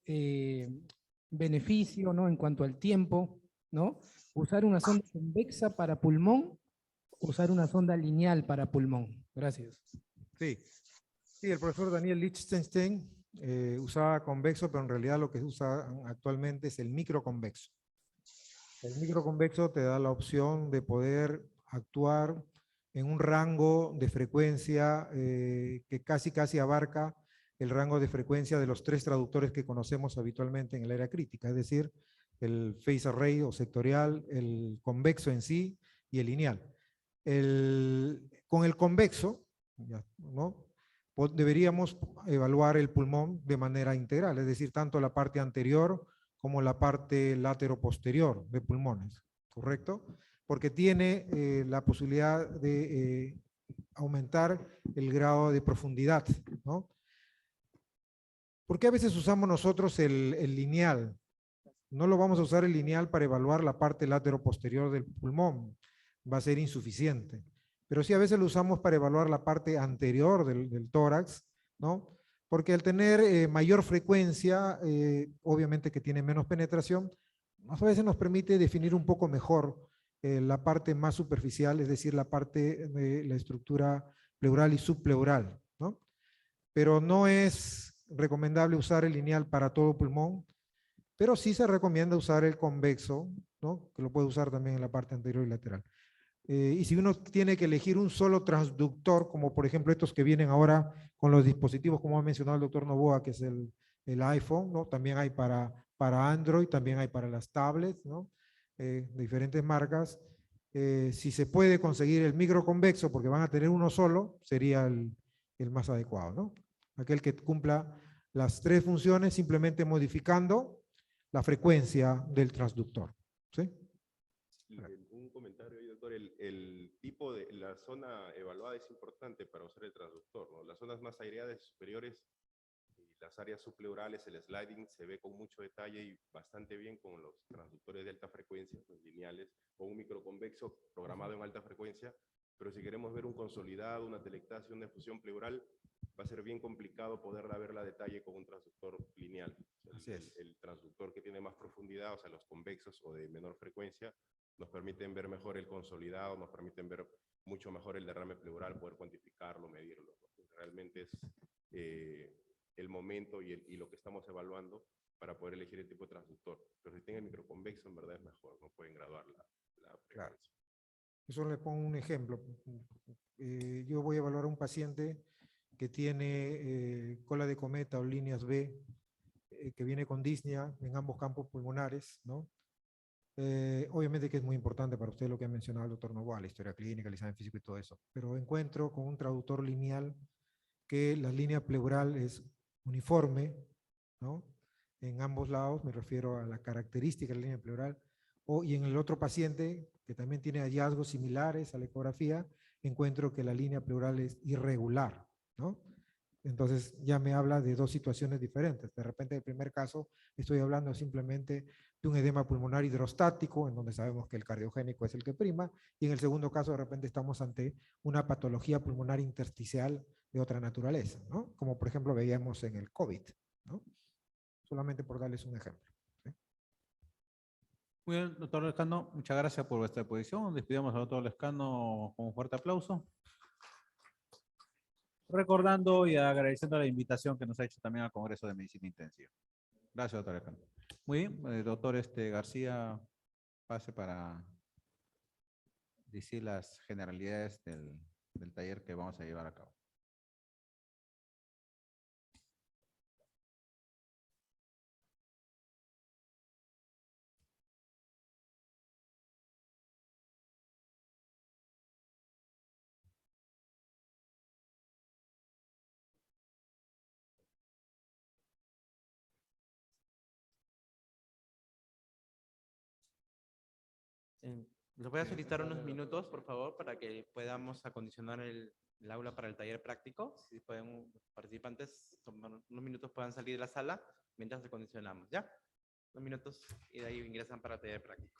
beneficio, ¿no? En cuanto al tiempo, ¿no? ¿Usar una sonda convexa para pulmón? ¿Usar una sonda lineal para pulmón? Gracias. Sí, sí, el profesor Daniel Liechtenstein usaba convexo, pero en realidad lo que se usa actualmente es el microconvexo. El microconvexo te da la opción de poder actuar en un rango de frecuencia que casi abarca el rango de frecuencia de los 3 traductores que conocemos habitualmente en el área crítica, es decir, el phase array o sectorial, el convexo en sí y el lineal. Con el convexo, ¿no? Deberíamos evaluar el pulmón de manera integral, es decir, tanto la parte anterior como la parte lateroposterior de pulmones, ¿correcto? Porque tiene la posibilidad de aumentar el grado de profundidad, ¿no? ¿Por qué a veces usamos nosotros el lineal? No lo vamos a usar el lineal para evaluar la parte lateroposterior del pulmón, va a ser insuficiente. Pero sí a veces lo usamos para evaluar la parte anterior del tórax, ¿no? Porque al tener mayor frecuencia, obviamente que tiene menos penetración, a veces nos permite definir un poco mejor la parte más superficial, es decir, la parte de la estructura pleural y subpleural, ¿no? Pero no es recomendable usar el lineal para todo pulmón, pero sí se recomienda usar el convexo, ¿no? Que lo puede usar también en la parte anterior y lateral. Y si uno tiene que elegir un solo transductor, como por ejemplo estos que vienen ahora con los dispositivos, como ha mencionado el doctor Novoa, que es el iPhone, ¿no? También hay para Android, también hay para las tablets, ¿no? De diferentes marcas. Si se puede conseguir el microconvexo, porque van a tener uno solo, sería el más adecuado, ¿no? Aquel que cumpla las 3 funciones simplemente modificando la frecuencia del transductor, ¿sí? Un comentario ahí, doctor. El tipo de la zona evaluada es importante para usar el transductor, ¿no? Las zonas más aireadas y superiores y las áreas subpleurales, el sliding se ve con mucho detalle y bastante bien con los transductores de alta frecuencia, los lineales, o un microconvexo programado en alta frecuencia. Pero si queremos ver un consolidado, una telectasia, una efusión pleural, va a ser bien complicado poderla verla a detalle con un transductor lineal. Así es. El transductor que tiene más profundidad, o sea, los convexos o de menor frecuencia, nos permiten ver mejor el consolidado, nos permiten ver mucho mejor el derrame pleural, poder cuantificarlo, medirlo, ¿no? Realmente es el momento y lo que estamos evaluando para poder elegir el tipo de transductor. Pero si tiene el microconvexo, en verdad es mejor, no pueden graduar la frecuencia. Claro. Eso le pongo un ejemplo. Yo voy a evaluar a un paciente que tiene cola de cometa o líneas B, que viene con disnea en ambos campos pulmonares, ¿no? Obviamente que es muy importante para usted lo que ha mencionado el doctor Novoa, la historia clínica, el examen físico y todo eso, pero encuentro con un traductor lineal que la línea pleural es uniforme, ¿no? En ambos lados, me refiero a la característica de la línea pleural, y en el otro paciente, que también tiene hallazgos similares a la ecografía, encuentro que la línea pleural es irregular, ¿no? Entonces ya me habla de 2 situaciones diferentes. De repente, en el primer caso, estoy hablando simplemente de un edema pulmonar hidrostático, en donde sabemos que el cardiogénico es el que prima, y en el segundo caso, de repente, estamos ante una patología pulmonar intersticial de otra naturaleza, ¿no? Como por ejemplo veíamos en el COVID, ¿no? Solamente por darles un ejemplo. ¿Sí? Muy bien, doctor Lescano, muchas gracias por vuestra exposición. Despidamos al doctor Lescano con un fuerte aplauso. Recordando y agradeciendo la invitación que nos ha hecho también al Congreso de Medicina Intensiva. Gracias, doctor Lescano. Muy bien, doctor García, pase para decir las generalidades del taller que vamos a llevar a cabo. Les voy a solicitar unos minutos, por favor, para que podamos acondicionar el aula para el taller práctico. Si pueden, los participantes, tomar unos minutos, puedan salir de la sala mientras acondicionamos, ¿ya? Unos minutos y de ahí ingresan para el taller práctico.